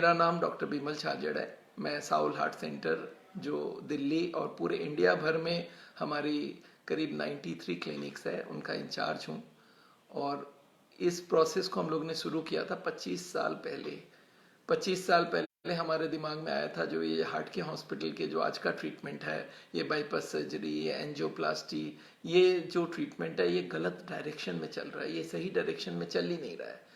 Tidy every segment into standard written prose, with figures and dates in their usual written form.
मेरा नाम डॉक्टर बिमल छाजड़ है। मैं साउल हार्ट सेंटर जो दिल्ली और पूरे इंडिया भर में हमारी करीब 93 क्लिनिक्स है उनका इंचार्ज हूँ। और इस प्रोसेस को हम लोग ने शुरू किया था 25 साल पहले। 25 साल पहले हमारे दिमाग में आया था जो ये हार्ट के हॉस्पिटल के जो आज का ट्रीटमेंट है, ये बाईपास सर्जरी, ये एंजियोप्लास्टी, ये जो ट्रीटमेंट है ये गलत डायरेक्शन में चल रहा है, ये सही डायरेक्शन में चल ही नहीं रहा है।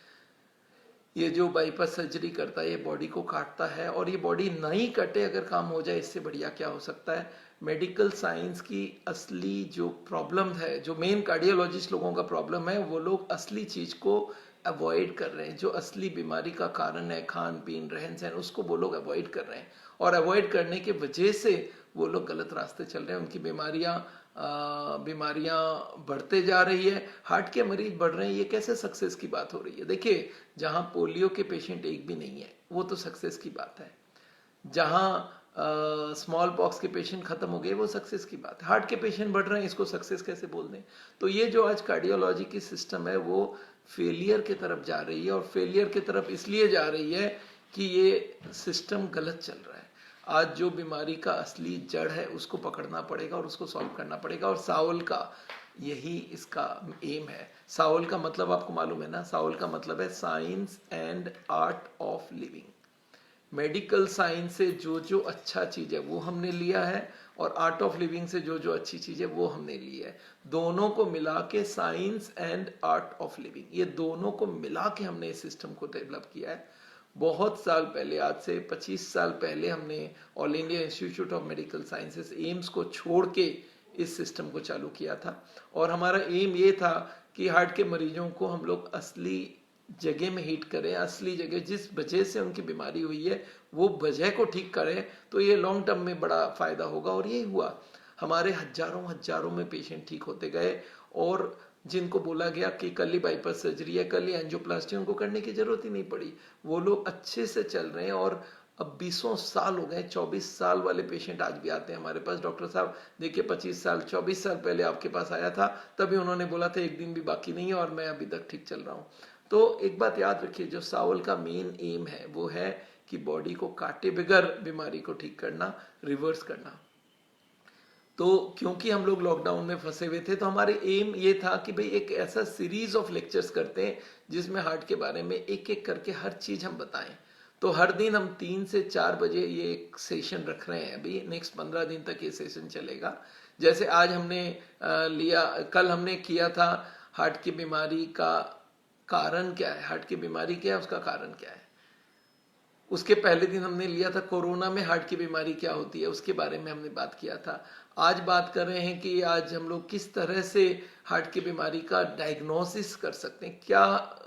ये जो बाईपास सर्जरी करता है ये बॉडी को काटता है, और ये बॉडी नहीं कटे अगर काम हो जाए इससे बढ़िया क्या हो सकता है। मेडिकल साइंस की असली जो प्रॉब्लम है, जो मेन कार्डियोलॉजिस्ट लोगों का प्रॉब्लम है, वो लोग असली चीज को अवॉइड कर रहे हैं। जो असली बीमारी का कारण है, खान पीन रहन सहन, उसको वो लोग अवॉइड कर रहे हैं, और अवॉइड करने की वजह से वो लोग गलत रास्ते चल रहे हैं। उनकी बीमारियां बढ़ते जा रही है, हार्ट के मरीज बढ़ रहे हैं। ये कैसे सक्सेस की बात हो रही है? देखिए, जहां पोलियो के पेशेंट एक भी नहीं है वो तो सक्सेस की बात है। जहां स्मॉल पॉक्स के पेशेंट खत्म हो गए वो सक्सेस की बात है। हार्ट के पेशेंट बढ़ रहे हैं, इसको सक्सेस कैसे बोल दें? तो ये जो आज कार्डियोलॉजी की सिस्टम है वो फेलियर की तरफ जा रही है, और फेलियर की तरफ इसलिए जा रही है कि ये सिस्टम गलत चल रहा है। आज जो बीमारी का असली जड़ है उसको पकड़ना पड़ेगा और उसको सॉल्व करना पड़ेगा, और साउल का यही इसका एम है। साउल का मतलब आपको मालूम है ना? साउल का मतलब है science and art of living. Medical science से जो जो अच्छा चीज है वो हमने लिया है, और आर्ट ऑफ लिविंग से जो जो अच्छी चीज है वो हमने ली है। दोनों को मिला के science and art of living, ये दोनों को मिला के हमने इस सिस्टम को डेवलप किया है। बहुत साल पहले, आज से 25 साल पहले, हमने all India institute of medical sciences AIIMS को छोड़ के इस सिस्टम को चालू किया था। और हमारा एम ये था कि हार्ट के मरीजों को हम लोग असली जगह में हिट करें, असली जगह जिस वजह से उनकी बीमारी हुई है वो वजह को ठीक करें, तो ये लॉन्ग टर्म में बड़ा फायदा होगा। और यही हुआ, हमारे हजारों हजारों में पेशेंट ठीक होते गए। और जिनको बोला गया कि कल ही बाईपास सर्जरी है, कल ही एंजियोप्लास्टी, उनको करने की जरूरत ही नहीं पड़ी। वो लोग अच्छे से चल रहे हैं, और अब 20 साल हो गए। 24 साल वाले पेशेंट आज भी आते हैं हमारे पास। डॉक्टर साहब देखिए, 25 साल 24 साल पहले आपके पास आया था, तभी उन्होंने बोला था एक दिन भी बाकी नहीं है, और मैं अभी तक ठीक चल रहा हूँ। तो एक बात याद रखिए, जो साउल का मेन एम है वो है कि बॉडी को काटे बगैर बीमारी को ठीक करना, रिवर्स करना। तो क्योंकि हम लोग लॉकडाउन में फंसे हुए थे, तो हमारे एम ये था कि भाई एक ऐसा सीरीज ऑफ लेक्चर्स करते हैं जिसमें हार्ट के बारे में एक एक करके हर चीज हम बताएं। तो हर दिन हम 3 से 4 बजे ये एक सेशन रख रहे हैं। अभी नेक्स्ट 15 दिन तक ये सेशन चलेगा। जैसे आज हमने कल हमने किया था हार्ट की बीमारी का कारण क्या है, हार्ट की बीमारी क्या है, उसका कारण क्या है। उसके पहले दिन हमने लिया था कोरोना में हार्ट की बीमारी क्या होती है, उसके बारे में हमने बात किया था। आज बात कर रहे हैं कि आज हम लोग किस तरह से हार्ट की बीमारी का डायग्नोसिस कर सकते हैं, क्या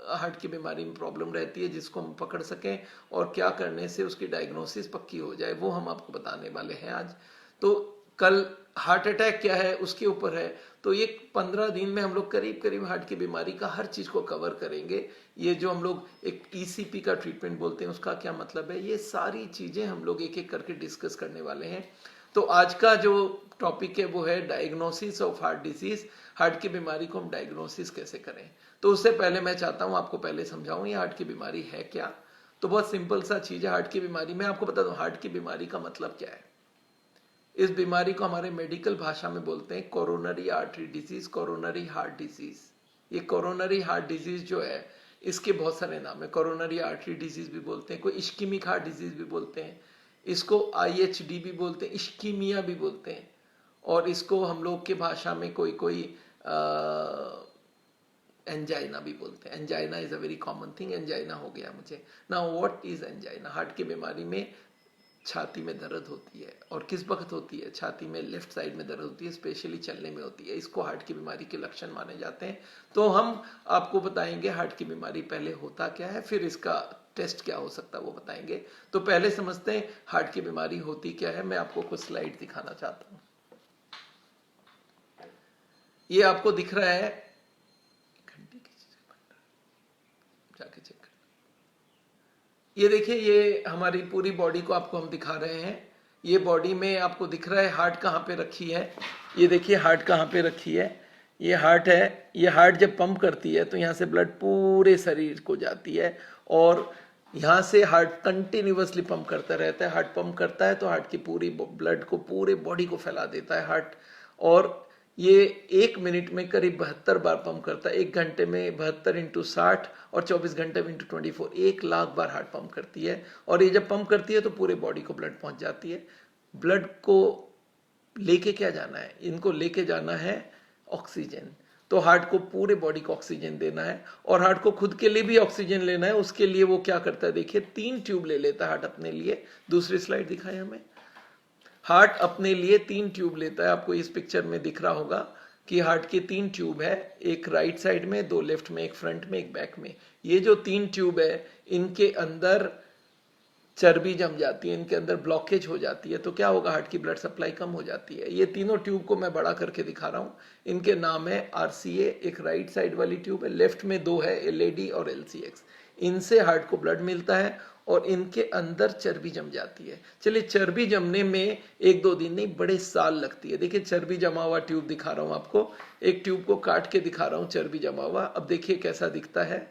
हार्ट की बीमारी में प्रॉब्लम रहती है जिसको हम पकड़ सकें, और क्या करने से उसकी डायग्नोसिस पक्की हो जाए, वो हम आपको बताने वाले हैं आज। तो कल हार्ट अटैक क्या है उसके ऊपर है। तो ये 15 दिन में हम लोग करीब करीब हार्ट की बीमारी का हर चीज को कवर करेंगे। ये जो हम लोग एक ईसीपी का ट्रीटमेंट बोलते हैं उसका क्या मतलब है, ये सारी चीजें हम लोग एक एक करके डिस्कस करने वाले हैं। तो आज का जो टॉपिक है वो है diagnosis of heart disease. Heart की बीमारी को हम डायग्नोसिस कैसे करें। तो उससे पहले मैं चाहता हूं आपको पहले समझाऊं ये हार्ट की बीमारी है क्या। तो बहुत सिंपल सा चीज है हार्ट की बीमारी। मैं आपको बता दूं हार्ट की बीमारी का मतलब क्या है। इस बीमारी को हमारे मेडिकल भाषा में बोलते हैं coronary artery disease, coronary heart disease. ये कोरोनरी हार्ट डिजीज जो है इसके बहुत सारे नाम है। कोरोनरी आर्टरी डिजीज भी बोलते हैं, कोई इश्कीमिक हार्ट डिजीज भी बोलते हैं, इसको IHD भी बोलते हैं, इश्कीमिया भी बोलते हैं, और इसको हम लोग के भाषा में कोई कोई एंजाइना भी बोलते हैं। Angina is a very common thing, angina हो गया मुझे। Now what is angina. Heart की बीमारी में छाती में दर्द होती है, और किस वक्त होती है, छाती में लेफ्ट साइड में दर्द होती है, स्पेशली चलने में होती है। इसको हार्ट की बीमारी के लक्षण माने जाते हैं। तो हम आपको बताएंगे हार्ट की बीमारी पहले होता क्या है, फिर इसका टेस्ट क्या हो सकता है वो बताएंगे। तो पहले समझते हैं हार्ट की बीमारी होती क्या है। मैं आपको कुछ स्लाइड दिखाना चाहता हूं। ये आपको दिख रहा है, जाके चेक। ये देखिए, ये हमारी पूरी बॉडी को आपको हम दिखा रहे हैं। ये बॉडी में आपको दिख रहा है हार्ट कहाँ पे रखी है। ये देखिए हार्ट कहाँ पे रखी है। ये हार्ट है। ये हार्ट जब पंप करती है तो यहाँ से ब्लड पूरे शरीर को जाती है, और यहाँ से हार्ट कंटिन्यूअसली पंप करता रहता है, हार्ट पंप करता है तो हार्ट की पूरी ब्लड को पूरे बॉडी को फैला देता है हार्ट। और ये 1 मिनट में करीब 72 बार पंप करता है, 1 घंटे में 72 इंटू 60 और 24 घंटे में इंटू 24, 1 लाख बार हार्ट पंप करती है। और ये जब पंप करती है तो पूरे बॉडी को ब्लड पहुंच जाती है। ब्लड को लेके क्या जाना है, इनको लेके जाना है ऑक्सीजन। तो हार्ट को पूरे बॉडी को ऑक्सीजन देना है और हार्ट को खुद के लिए भी ऑक्सीजन लेना है। उसके लिए वो क्या करता है, देखिए 3 ट्यूब ले लेता है हार्ट अपने लिए। दूसरी स्लाइड दिखाएं हमें। हार्ट अपने लिए 3 ट्यूब लेता है, आपको इस पिक्चर में दिख रहा होगा कि हार्ट के 3 ट्यूब है, एक राइट साइड में, 2 लेफ्ट में, एक फ्रंट में, एक बैक में। ये जो 3 ट्यूब है इनके अंदर चर्बी जम जाती है, इनके अंदर ब्लॉकेज हो जाती है, तो क्या होगा, हार्ट की ब्लड सप्लाई कम हो जाती है। ये तीनों ट्यूब को मैं बड़ा करके दिखा रहा हूँ। इनके नाम है आरसीए, एक राइट साइड वाली ट्यूब है, लेफ्ट में 2 है, एलएडी और एलसीएक्स। इनसे हार्ट को ब्लड मिलता है और इनके अंदर चर्बी जम जाती है। चलिए, चर्बी जमने में 1-2 दिन नहीं, बड़े साल लगती है। देखिए चर्बी जमा हुआ ट्यूब दिखा रहा हूँ आपको, एक ट्यूब को काट के दिखा रहा हूँ चर्बी जमा हुआ। अब देखिए कैसा दिखता है।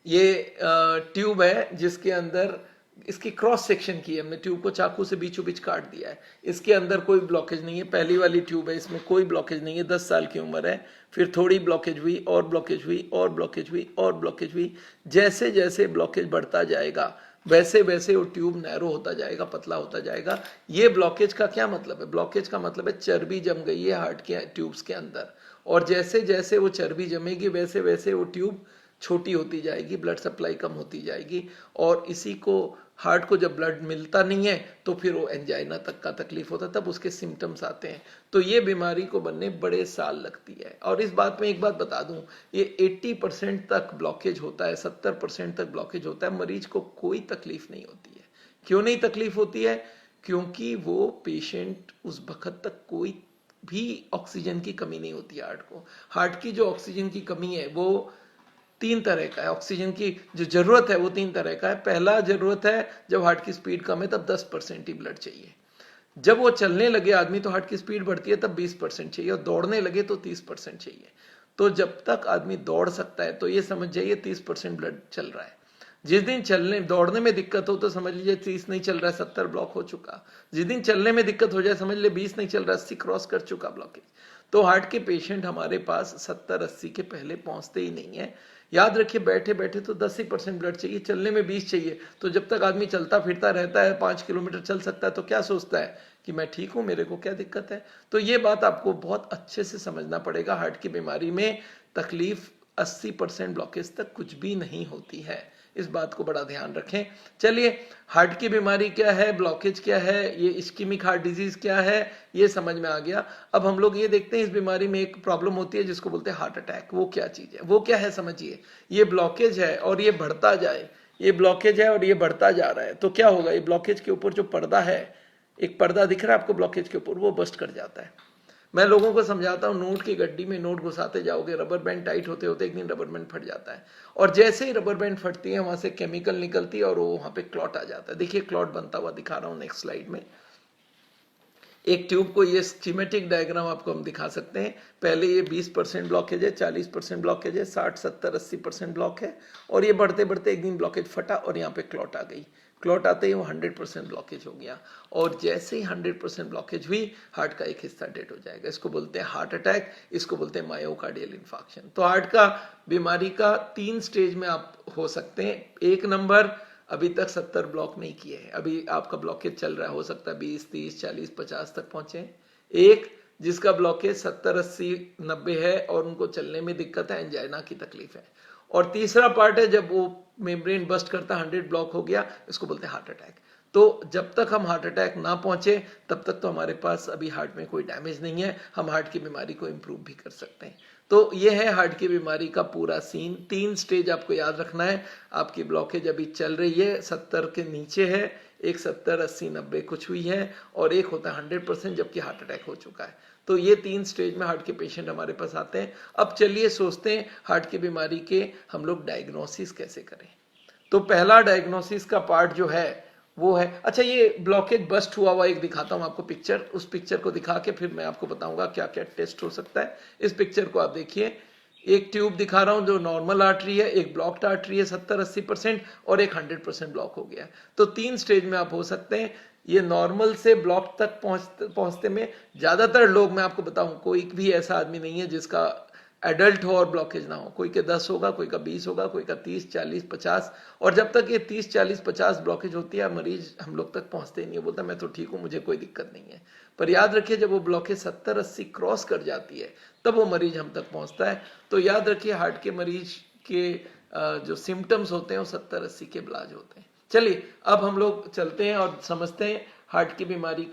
ये ट्यूब है जिसके अंदर इसकी क्रॉस सेक्शन की है हमने, ट्यूब को चाकू से बीचों बीच काट दिया है। इसके अंदर कोई ब्लॉकेज नहीं है, पहली वाली ट्यूब है, इसमें कोई ब्लॉकेज नहीं है। 10 साल की उम्र है, फिर थोड़ी ब्लॉकेज हुई और ब्लॉकेज हुई और ब्लॉकेज हुई और ब्लॉकेज हुई। जैसे जैसे ब्लॉकेज बढ़ता जाएगा वैसे वैसे वो ट्यूब नैरो होता जाएगा, पतला होता जाएगा। ये ब्लॉकेज का क्या मतलब है, ब्लॉकेज का मतलब है चर्बी जम गई है हार्ट के ट्यूब्स के अंदर, और जैसे जैसे वो चर्बी जमेगी वैसे वैसे वो ट्यूब छोटी होती जाएगी, ब्लड सप्लाई कम होती जाएगी। और इसी को हार्ट को जब ब्लड मिलता नहीं है तो फिर वो एंजाइना तक का तकलीफ होता है, तब उसके सिम्टम्स आते हैं। तो ये बीमारी को बनने बड़े साल लगती है। और इस बात में एक बात बता दूं, ये 80% तक ब्लॉकेज होता है, 70% तक ब्लॉकेज होता है, मरीज को कोई तकलीफ नहीं होती है। क्यों नहीं तकलीफ होती है, क्योंकि वो पेशेंट उस वक्त तक कोई भी ऑक्सीजन की कमी नहीं होती है हार्ट को। हार्ट की जो ऑक्सीजन की कमी है वो 3 तरह का है। ऑक्सीजन की जो जरूरत है वो 3 तरह का है। पहला जरूरत है जब हार्ट की स्पीड कम है तब 10% ही ब्लड चाहिए। जब वो चलने लगे आदमी तो हार्ट की स्पीड बढ़ती है, तब 20% चाहिए, और दौड़ने लगे तो 30% चाहिए। तो जब तक आदमी दौड़ सकता है तो ये समझ जाइए 30% ब्लड चल रहा है। जिस दिन चलने दौड़ने में दिक्कत हो तो समझ लीजिए 30 नहीं चल रहा है, 70 ब्लॉक हो चुका। जिस दिन चलने में दिक्कत हो जाए समझ लीजिए 20 नहीं चल रहा, 80 क्रॉस कर चुका ब्लॉकेज। तो हार्ट के पेशेंट हमारे पास 70-80 के पहले पहुंचते ही नहीं है। याद रखिए, बैठे बैठे तो 10% ब्लड चाहिए, चलने में 20 चाहिए। तो जब तक आदमी चलता फिरता रहता है, 5 किलोमीटर चल सकता है, तो क्या सोचता है कि मैं ठीक हूं, मेरे को क्या दिक्कत है। तो ये बात आपको बहुत अच्छे से समझना पड़ेगा। हार्ट की बीमारी में तकलीफ 80% ब्लॉकेज तक कुछ भी नहीं होती है, इस बात को बड़ा ध्यान रखें। चलिए, हार्ट की बीमारी क्या है, ब्लॉकेज क्या है, ये इस्कीमिक हार्ट डिजीज क्या है, ये समझ में आ गया। अब हम लोग ये देखते हैं, इस बीमारी में एक प्रॉब्लम होती है जिसको बोलते हैं हार्ट अटैक। वो क्या चीज है, वो क्या है समझिए। ये ब्लॉकेज है और ये बढ़ता जाए, ये ब्लॉकेज है और ये बढ़ता जा रहा है, तो क्या होगा, ये ब्लॉकेज के ऊपर जो पर्दा है, एक पर्दा दिख रहा है आपको ब्लॉकेज के ऊपर, वो बस्ट कर जाता है। मैं लोगों को समझाता हूँ, नोट की गड्डी में नोट घुसाते जाओगे, रबर बैंड टाइट होते होते एक दिन रबर बैंड फट जाता है, और जैसे ही रबर बैंड फटती है वहां से केमिकल निकलती है और वो वहां पे क्लॉट आ जाता है। देखिए क्लॉट बनता हुआ दिखा रहा हूँ नेक्स्ट स्लाइड में। एक ट्यूब को, ये स्कीमेटिक डायग्राम आपको हम दिखा सकते हैं। पहले ये 20% ब्लॉकेज है, 40% ब्लॉकेज है, 60, 70, 80% ब्लॉक है, और ये बढ़ते बढ़ते एक दिन ब्लॉकेज फटा और यहाँ पे क्लॉट आ गई। क्लॉट आते ही वो 100% ब्लॉकेज हो गया, और जैसे ही 100% ब्लॉकेज हुई, हार्ट का एक हिस्सा डेड हो जाएगा। इसको बोलते हैं हार्ट अटैक, इसको बोलते हैं मायोकार्डियल इंफार्क्शन। तो हार्ट का बीमारी का 3 स्टेज में आप हो सकते हैं। 1 नंबर, अभी तक 70 ब्लॉक नहीं किए हैं, अभी आपका ब्लॉकेज चल रहा है, हो सकता है 20, 30, 40, 50 तक पहुंचे। एक जिसका ब्लॉकेज 70, 80, 90 है और उनको चलने में दिक्कत है, एंजाइना की तकलीफ है। और तीसरा पार्ट है जब वो मेम्ब्रेन बस्ट करता, 100 ब्लॉक हो गया, इसको बोलते हैं हार्ट अटैक। तो जब तक हम हार्ट अटैक ना पहुंचे तब तक तो हमारे पास अभी हार्ट में कोई डैमेज नहीं है, हम हार्ट की बीमारी को इंप्रूव भी कर सकते हैं। तो ये है हार्ट की बीमारी का पूरा सीन। 3 स्टेज आपको याद रखना है। आपकी ब्लॉकेज अभी चल रही है, 70 के नीचे है, एक 70, 80, 90 कुछ हुई है, और एक होता है 100% जबकि हार्ट अटैक हो चुका है। तो ये 3 स्टेज में हार्ट के पेशेंट हमारे पास आते हैं। अब चलिए सोचते हैं हार्ट की बीमारी के हम लोग डायग्नोसिस कैसे करें। तो पहला डायग्नोसिस का पार्ट जो है वो है, अच्छा ये ब्लॉकेज बस्ट हुआ हुआ एक दिखाता हूं आपको पिक्चर, उस पिक्चर को दिखा के फिर मैं आपको बताऊंगा क्या क्या टेस्ट हो सकता है। इस पिक्चर को आप देखिए, एक ट्यूब दिखा रहा हूं जो नॉर्मल आर्टरी है, एक ब्लॉक्ड आर्टरी है 70-80% और एक 100% ब्लॉक हो गया है। तो 3 स्टेज में आप हो सकते हैं। ये नॉर्मल से ब्लॉक तक पहुंचते में ज्यादातर लोग, मैं आपको बताऊं, कोई भी ऐसा आदमी नहीं है जिसका एडल्ट हो और ब्लॉकेज ना हो। कोई के 10 होगा, कोई का 20 होगा, कोई का 30, 40, 50। और जब तक ये 30, 40, 50 ब्लॉकेज होती है मरीज हम लोग तक पहुंचते ही नहीं है, बोलता मैं तो ठीक हूं, मुझे कोई दिक्कत नहीं है। पर याद रखिए जब वो ब्लॉकेज 70-80 क्रॉस कर जाती है तब वो मरीज हम तक पहुंचता है। तो याद रखिए हार्ट के मरीज के जो सिम्टम्स होते हैं वो 70-80 के इलाज होते हैं। चलिए अब हम लोग चलते हैं और समझते हैं हार्ट की बीमारी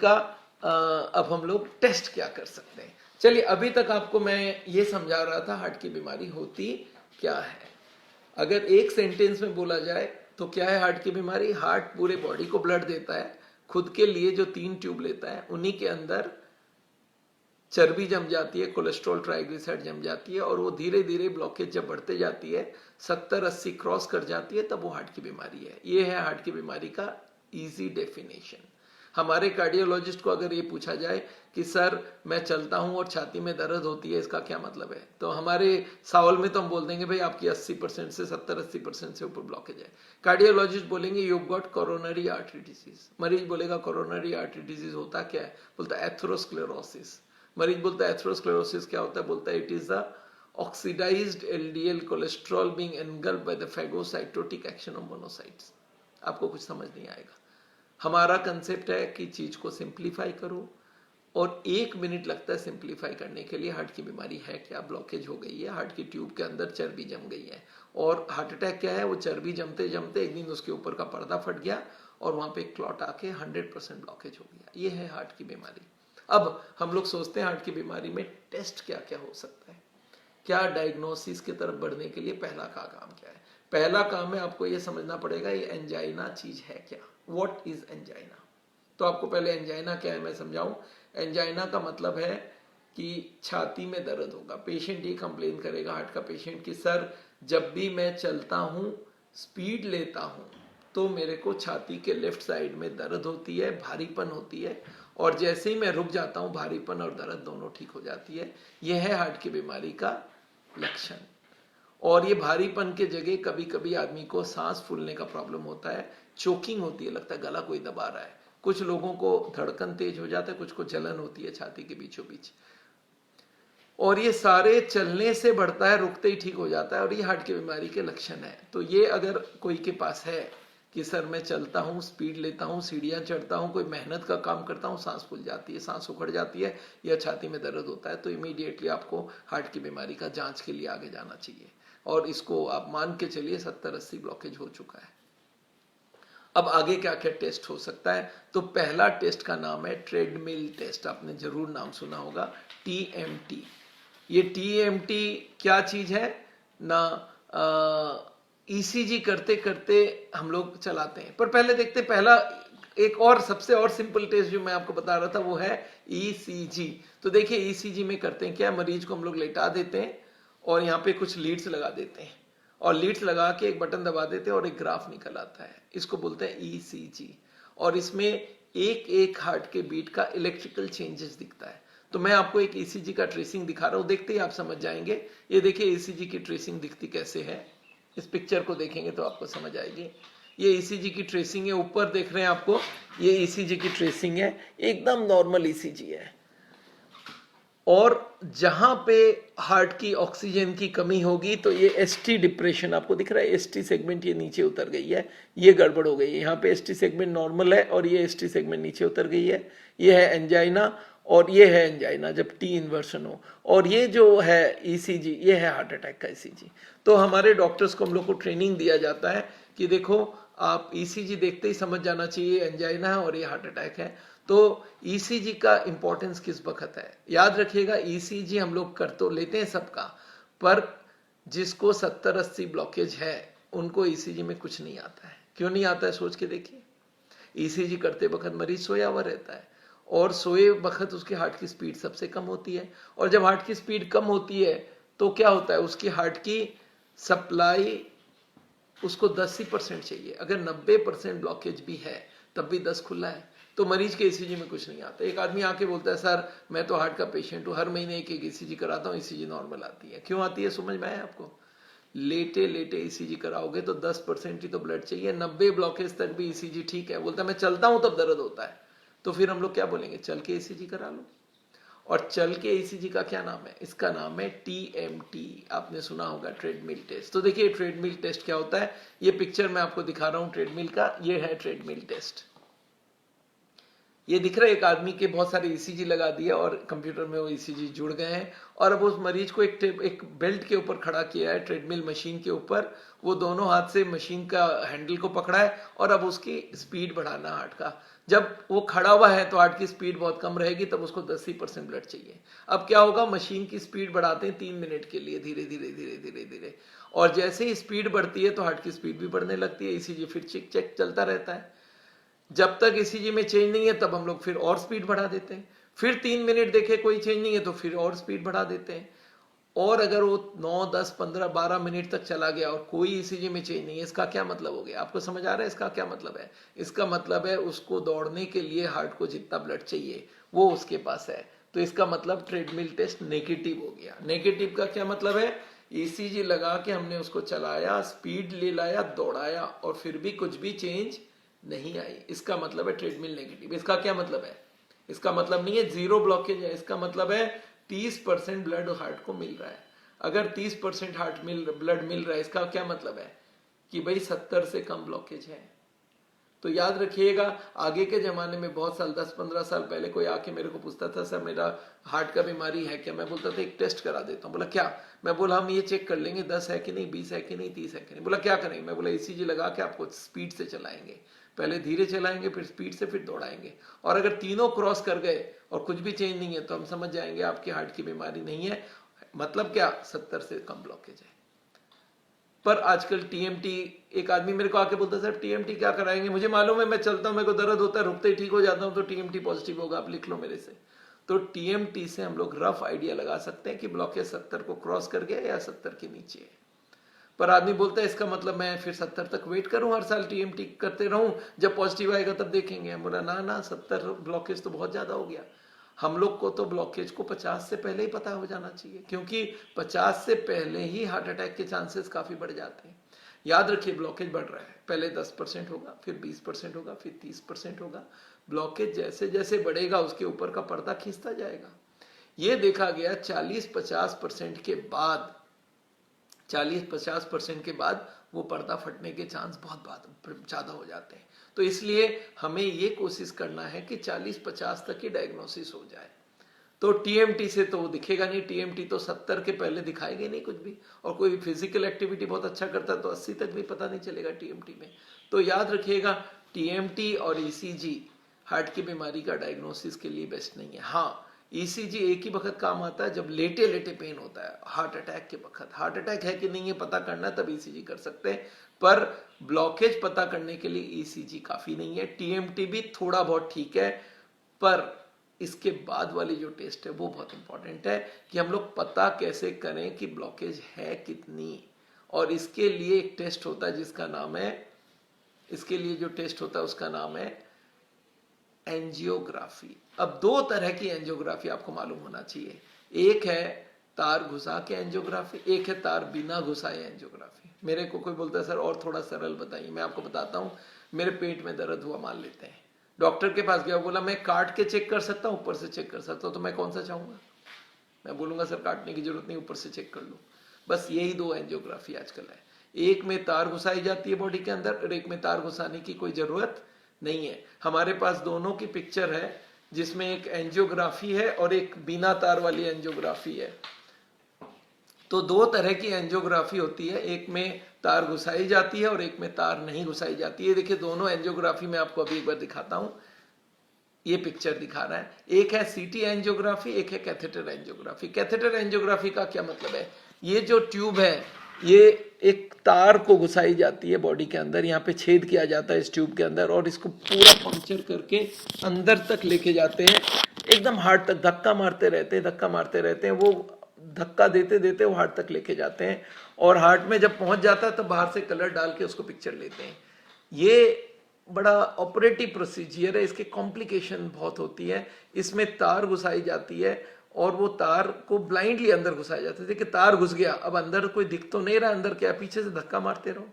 का अब हम लोग टेस्ट क्या कर सकते हैं। चलिए अभी तक आपको मैं ये समझा रहा था हार्ट की बीमारी होती क्या है। अगर एक सेंटेंस में बोला जाए तो क्या है हार्ट की बीमारी? हार्ट पूरे बॉडी को ब्लड देता है, खुद के लिए जो 3 ट्यूब लेता है उन्हीं के अंदर चर्बी जम जाती है, कोलेस्ट्रॉल, ट्राइग्लिसराइड जम जाती है और वो धीरे धीरे ब्लॉकेज जब बढ़ते जाती है 70-80 क्रॉस कर जाती है तब वो हार्ट की बीमारी है। ये है हार्ट की बीमारी का इजी डेफिनेशन। हमारे कार्डियोलॉजिस्ट को अगर ये पूछा जाए कि सर मैं चलता हूं और छाती में दर्द होती है, इसका क्या मतलब है, तो हमारे सावल में तो हम बोल देंगे भाई आपकी 80% से 70-80% से ऊपर ब्लॉकेज है। कार्डियोलॉजिस्ट बोलेंगे you got coronary artery disease. मरीज बोलेगा कोरोनरी आर्टरी डिजीज होता क्या है? बोलता है एथेरोस्क्लेरोसिस। मरीज बोलता है एथेरोस्क्लेरोसिस क्या होता है? बोलता है it is the oxidised LDL cholesterol being engulfed by the phagocytotic action of monocytes. आपको कुछ समझ नहीं आएगा। हमारा कंसेप्ट है कि चीज को सिंप्लीफाई करो और 1 मिनट लगता है सिंप्लीफाई करने के लिए। हार्ट की बीमारी है क्या? ब्लॉकेज हो गई है, हार्ट की ट्यूब के अंदर चर्बी जम गई है। और हार्ट अटैक क्या है? वो चर्बी जमते जमते एक दिन उसके ऊपर का पर्दा फट गया और वहां पे क्लॉट आके 100% ब्लॉकेज हो गया। ये है हार्ट की बीमारी। अब हम लोग सोचते हैं हार्ट की बीमारी में टेस्ट क्या क्या हो सकता है, क्या डायग्नोसिस की तरफ बढ़ने के लिए पहला का काम क्या है? पहला काम है आपको ये समझना पड़ेगा ये एंजाइना चीज है क्या। What is angina? तो आपको पहले एंजाइना क्या है मैं समझाऊं। एंजाइना का मतलब है कि छाती में दर्द होगा। पेशेंट ये कंप्लेन करेगा, हार्ट का पेशेंट, कि सर जब भी मैं चलता हूं, स्पीड लेता हूं, तो मेरे को छाती के लेफ्ट साइड में दर्द होती है, भारीपन होती है, और जैसे ही मैं रुक जाता हूं भारीपन और दर्द दोनों ठीक हो जाती है। यह है हार्ट की बीमारी का लक्षण। और ये भारीपन के जगह कभी कभी आदमी को सांस फूलने का प्रॉब्लम होता है, चोकिंग होती है, लगता है गला कोई दबा रहा है। कुछ लोगों को धड़कन तेज हो जाता है, कुछ को जलन होती है छाती के बीचों बीच। और ये सारे चलने से बढ़ता है, रुकते ही ठीक हो जाता है, और ये हार्ट की बीमारी के लक्षण है। तो ये अगर कोई के पास है कि सर मैं चलता हूँ, स्पीड लेता हूँ, सीढ़ियां चढ़ता हूँ, कोई मेहनत का काम करता हूँ, सांस फूल जाती है, सांस उखड़ जाती है या छाती में दर्द होता है, तो इमीडिएटली आपको हार्ट की बीमारी का जांच के लिए आगे जाना चाहिए। और इसको आप मान के चलिए 70-80 ब्लॉकेज हो चुका है। अब आगे क्या क्या टेस्ट हो सकता है? तो पहला टेस्ट का नाम है ट्रेडमिल टेस्ट। आपने जरूर नाम सुना होगा, टीएमटी। ये टीएमटी क्या चीज है ना, ईसीजी करते करते हम लोग चलाते हैं। पर पहले देखते हैं, पहला एक और सबसे और सिंपल टेस्ट जो मैं आपको बता रहा था वो है ईसीजी। तो देखिए ईसीजी में करते हैं क्या, मरीज को हम लोग लेटा देते हैं और यहाँ पे कुछ लीड्स लगा देते हैं और लीड्स लगा के एक बटन दबा देते हैं और एक ग्राफ निकल आता है। इसको बोलते हैं ईसीजी। और इसमें एक एक हार्ट के बीट का इलेक्ट्रिकल चेंजेस दिखता है। तो मैं आपको एक ईसीजी का ट्रेसिंग दिखा रहा हूं, देखते ही आप समझ जाएंगे। ये देखिए ईसीजी की ट्रेसिंग दिखती कैसे है, इस पिक्चर को देखेंगे तो आपको समझ आएगी। ये ईसीजी की ट्रेसिंग है, ऊपर देख रहे हैं आपको, ये ईसीजी की ट्रेसिंग है, एकदम नॉर्मल ईसीजी है। और जहां पे हार्ट की ऑक्सीजन की कमी होगी तो ये एसटी डिप्रेशन आपको दिख रहा है, एसटी सेगमेंट ये नीचे उतर गई है, ये गड़बड़ हो गई है। यहाँ पे एसटी सेगमेंट नॉर्मल है और ये एसटी सेगमेंट नीचे उतर गई है। ये है एंजाइना और ये है एंजाइना जब टी इन्वर्सन हो। और ये जो है ईसीजी, ये है हार्ट अटैक का ईसीजी। तो हमारे डॉक्टर्स को हम लोग को ट्रेनिंग दिया जाता है कि देखो आप ईसीजी देखते ही समझ जाना चाहिए एंजाइना है और ये हार्ट अटैक है। तो ईसीजी का इंपॉर्टेंस किस वक्त है, याद रखिएगा। ईसीजी हम लोग कर तो लेते हैं सबका, पर जिसको 70-80 ब्लॉकेज है उनको ईसीजी में कुछ नहीं आता है। क्यों नहीं आता है सोच के देखिए। ईसीजी करते वक्त मरीज सोया हुआ रहता है और सोए वक्त उसके हार्ट की स्पीड सबसे कम होती है। और जब हार्ट की स्पीड कम होती है तो क्या होता है, उसकी हार्ट की सप्लाई उसको 10% चाहिए। अगर 90% ब्लॉकेज भी है तब भी 10 खुला है, तो मरीज के ईसीजी में कुछ नहीं आता। एक आदमी आके बोलता है सर मैं तो हार्ट का पेशेंट हूँ, हर महीने एक एक ईसीजी कराता हूँ, ईसीजी नॉर्मल आती है। क्यों आती है समझ में आया आपको? लेटे लेटे ईसीजी कराओगे तो 10% ही तो ब्लड चाहिए, 90 ब्लॉकेज तक भी ईसीजी ठीक है। बोलता है मैं चलता हूं तब दर्द होता है, तो फिर हम लोग क्या बोलेंगे? चल के ईसीजी करा लो। और चल के ईसीजी का क्या नाम है? इसका नाम है टीएमटी। आपने सुना होगा, ट्रेडमिल टेस्ट। तो देखिए ट्रेडमिल टेस्ट क्या होता है, ये पिक्चर मैं आपको दिखा रहा हूं ट्रेडमिल का, ये है ट्रेडमिल टेस्ट। ये दिख रहा है एक आदमी के बहुत सारे ईसीजी लगा दिया और कंप्यूटर में वो ईसीजी जुड़ गए हैं, और अब उस मरीज को एक बेल्ट के ऊपर खड़ा किया है, ट्रेडमिल मशीन के ऊपर। वो दोनों हाथ से मशीन का हैंडल को पकड़ा है और अब उसकी स्पीड बढ़ाना हार्ट का। जब वो खड़ा हुआ है तो हार्ट की स्पीड बहुत कम रहेगी, तब उसको 10% ब्लड चाहिए। अब क्या होगा, मशीन की स्पीड बढ़ाते हैं 3 मिनट के लिए, धीरे धीरे धीरे धीरे धीरे, और जैसे ही स्पीड बढ़ती है तो हार्ट की स्पीड भी बढ़ने लगती है। ईसीजी फिर चेक चेक चलता रहता है। जब तक ईसीजी में चेंज नहीं है तब हम लोग फिर और स्पीड बढ़ा देते हैं, फिर 3 मिनट देखे कोई चेंज नहीं है तो फिर और स्पीड बढ़ा देते हैं। और अगर वो 9, 10, 15, 12 मिनट तक चला गया और कोई ईसीजी में चेंज नहीं है, इसका क्या मतलब हो गया? आपको समझ आ रहा है इसका क्या मतलब है? इसका मतलब है उसको दौड़ने के लिए हार्ट को जितना ब्लड चाहिए वो उसके पास है। तो इसका मतलब ट्रेडमिल टेस्ट नेगेटिव हो गया। नेगेटिव का क्या मतलब है? ईसीजी लगा के हमने उसको चलाया, स्पीड ले लाया, दौड़ाया, और फिर भी कुछ भी चेंज नहीं आई, इसका मतलब है ट्रेडमिल नेगेटिव। इसका क्या मतलब है? इसका मतलब नहीं है 0 ब्लॉकेज है, इसका मतलब है 30% ब्लड हार्ट को मिल रहा है। अगर 30% ब्लड मिल रहा है, इसका क्या मतलब है? कि भाई 70 से कम ब्लॉकेज है। तो याद रखिएगा, आगे के जमाने में बहुत साल, 10-15 साल पहले कोई आके मेरे को पूछता था सर मेरा हार्ट का बीमारी है क्या? मैं बोलता था एक टेस्ट करा देता हूँ। बोला क्या? मैं बोला हम ये चेक कर लेंगे 10 है कि नहीं, 20 है कि नहीं, 30 है कि नहीं। बोला क्या करेंगे? मैं बोला ईसीजी लगा के आपको स्पीड से चलाएंगे, पहले धीरे चलाएंगे, फिर स्पीड से, फिर दौड़ाएंगे, और अगर तीनों क्रॉस कर गए और कुछ भी चेंज नहीं है तो हम समझ जाएंगे आपके हार्ट की बीमारी नहीं है। मतलब क्या? 70 से कम ब्लॉकेज है। पर आजकल टीएमटी, एक आदमी मेरे को आके बोलता है सर टीएमटी क्या कराएंगे? मुझे मालूम है, मैं चलता हूं, मेरे को दर्द होता है, रुकते ही ठीक हो जाता हूं, तो टीएमटी पॉजिटिव होगा, आप लिख लो मेरे से। तो टीएमटी से हम लोग रफ आइडिया लगा सकते हैं कि ब्लॉकेज 70 को क्रॉस कर गया या 70 के नीचे है। पर आदमी बोलता है इसका मतलब मैं फिर 70 तक वेट करूं, हर साल टीएमटी करते रहूं, जब पॉजिटिव आएगा तब देखेंगे। बोला ना 70 ब्लॉकेज तो बहुत ज्यादा हो गया। हम लोग को तो ब्लॉकेज को 50 से पहले ही पता हो जाना चाहिए, क्योंकि 50 से पहले ही हार्ट अटैक के चांसेस काफी बढ़ जाते हैं। याद रखिए ब्लॉकेज बढ़ रहा है, पहले 10% होगा, फिर 20% होगा, फिर 30% होगा। ब्लॉकेज जैसे जैसे बढ़ेगा उसके ऊपर का पर्दा खींचता जाएगा। ये देखा गया 40-50% के बाद, 40-50% के बाद वो पर्दा फटने के चांस बहुत ज्यादा हो जाते हैं। तो इसलिए हमें ये कोशिश करना है कि 40-50 तक की डायग्नोसिस हो जाए। तो टीएमटी से तो दिखेगा नहीं, टीएमटी तो 70 के पहले दिखाएगा नहीं कुछ भी, और कोई फिजिकल एक्टिविटी बहुत अच्छा करता है तो 80 तक भी पता नहीं चलेगा टीएमटी में। तो याद रखिएगा टीएमटी और ईसीजी हार्ट की बीमारी का डायग्नोसिस के लिए बेस्ट नहीं है। हाँ, ईसीजी एक ही वक्त काम आता है जब लेटे लेटे पेन होता है, हार्ट अटैक के वक्त। हार्ट अटैक है कि नहीं है पता करना है तब ईसीजी कर सकते हैं, पर ब्लॉकेज पता करने के लिए ईसीजी काफी नहीं है। टीएमटी भी थोड़ा बहुत ठीक है, पर इसके बाद वाली जो टेस्ट है वो बहुत इंपॉर्टेंट है कि हम लोग पता कैसे करें कि ब्लॉकेज है कितनी। और इसके लिए एक टेस्ट होता है जिसका नाम है, इसके लिए जो टेस्ट होता है उसका नाम है एंजियोग्राफी। अब 2 तरह की एंजियोग्राफी आपको मालूम होना चाहिए, एक है तार घुसा के एंजियोग्राफी, एक है तार बिना घुसाए एंजियोग्राफी। मेरे को कोई बोलता है सर और थोड़ा सरल बताइए, मैं आपको बताता हूं। मेरे पेट में दर्द हुआ मान लेते हैं, डॉक्टर के पास गया, बोला मैं काट के चेक कर सकता हूं, ऊपर से चेक कर सकता हूं, तो मैं कौन सा चाहूंगा? मैं बोलूंगा सर काटने की जरूरत नहीं, ऊपर से चेक कर लो। बस यही 2 एंजियोग्राफी आजकल है, एक में तार घुसाई जाती है बॉडी के अंदर और एक में तार घुसाने की कोई जरूरत नहीं है। हमारे पास दोनों की पिक्चर है, जिसमें एक एंजियोग्राफी है और एक बिना तार वाली एंजियोग्राफी है। तो 2 तरह की एंजियोग्राफी होती है, एक में तार घुसाई जाती है और एक में तार नहीं घुसाई जाती है। देखिए दोनों एंजियोग्राफी मैं आपको अभी एक बार दिखाता हूं, ये पिक्चर दिखा रहा है। एक है सीटी एंजियोग्राफी, एक है कैथेटर एंजियोग्राफी। कैथेटर एंजियोग्राफी का क्या मतलब है? ये जो ट्यूब है ये एक तार को घुसाई जाती है बॉडी के अंदर, यहाँ पे छेद किया जाता है इस ट्यूब के अंदर, और इसको पूरा पंक्चर करके अंदर तक लेके जाते हैं, एकदम हार्ट तक धक्का मारते रहते हैं, धक्का मारते रहते हैं। वो धक्का देते देते वो हार्ट तक लेके जाते हैं, और हार्ट में जब पहुंच जाता है तब बाहर से कलर डाल के उसको पिक्चर लेते हैं। ये बड़ा ऑपरेटिव प्रोसीजर है, इसके कॉम्प्लिकेशन बहुत होती है। इसमें तार घुसाई जाती है और वो तार को ब्लाइंडली अंदर घुसाया जाता है। देखिए तार घुस गया, अब अंदर कोई दिख तो नहीं रहा, अंदर क्या, पीछे से धक्का मारते रहो।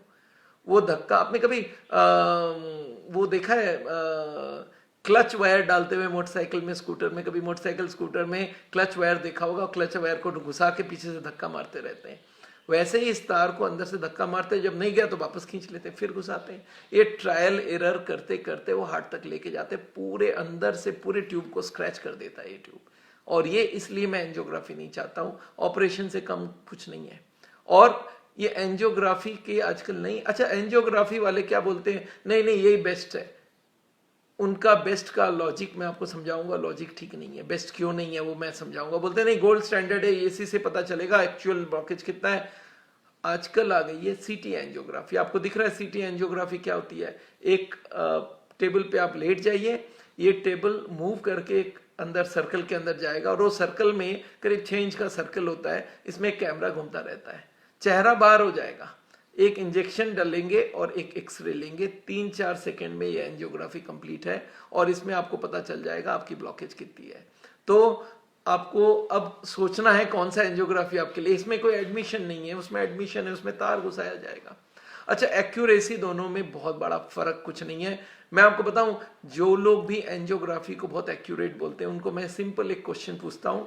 वो धक्का आपने कभी वो देखा है क्लच वायर डालते हुए मोटरसाइकिल में, स्कूटर में, कभी मोटरसाइकिल स्कूटर में क्लच वायर देखा होगा, क्लच वायर को घुसा के पीछे से धक्का मारते रहते हैं। वैसे ही इस तार को अंदर से धक्का मारते हैं, जब नहीं गया तो वापस खींच लेते हैं, फिर घुसाते हैं। ये ट्रायल एरर करते करते वो हार्ट तक लेके जाते, पूरे अंदर से पूरे ट्यूब को स्क्रैच कर देता है ये ट्यूब। और ये इसलिए मैं एंजियोग्राफी नहीं चाहता हूँ, ऑपरेशन से कम कुछ नहीं है। और ये एंजियोग्राफी के आजकल नहीं, अच्छा एंजियोग्राफी वाले क्या बोलते हैं, नहीं नहीं यही बेस्ट है। उनका बेस्ट का लॉजिक मैं आपको समझाऊंगा, लॉजिक ठीक नहीं है। बेस्ट क्यों नहीं है वो मैं समझाऊंगा। बोलते नहीं गोल्ड स्टैंडर्ड है, इसी से पता चलेगा एक्चुअल ब्लॉकेज कितना है। आजकल आ गई है सीटी एंजियोग्राफी। आपको दिख रहा है सीटी एंजियोग्राफी क्या होती है? एक टेबल पे आप लेट जाइए, ये टेबल मूव करके एक अंदर सर्कल के अंदर जाएगा और वो सर्कल में करीब 6 इंच का सर्कल होता है, इसमें एक कैमरा घूमता रहता है, चेहरा बाहर हो जाएगा, एक इंजेक्शन डालेंगे और एक एक्सरे लेंगे, 3-4 सेकेंड में ये एंजियोग्राफी कंप्लीट है और इसमें आपको पता चल जाएगा आपकी ब्लॉकेज कितनी है। तो आपको अब सोचना है कौन सा एंजियोग्राफी आपके लिए। इसमें कोई एडमिशन नहीं है, उसमें एडमिशन है, उसमें तार घुसाया जाएगा। अच्छा एक्यूरेसी दोनों में बहुत बड़ा फर्क कुछ नहीं है। मैं आपको बताऊं, जो लोग भी एंजियोग्राफी को बहुत एक्यूरेट बोलते हैं उनको मैं सिंपल एक क्वेश्चन पूछता हूं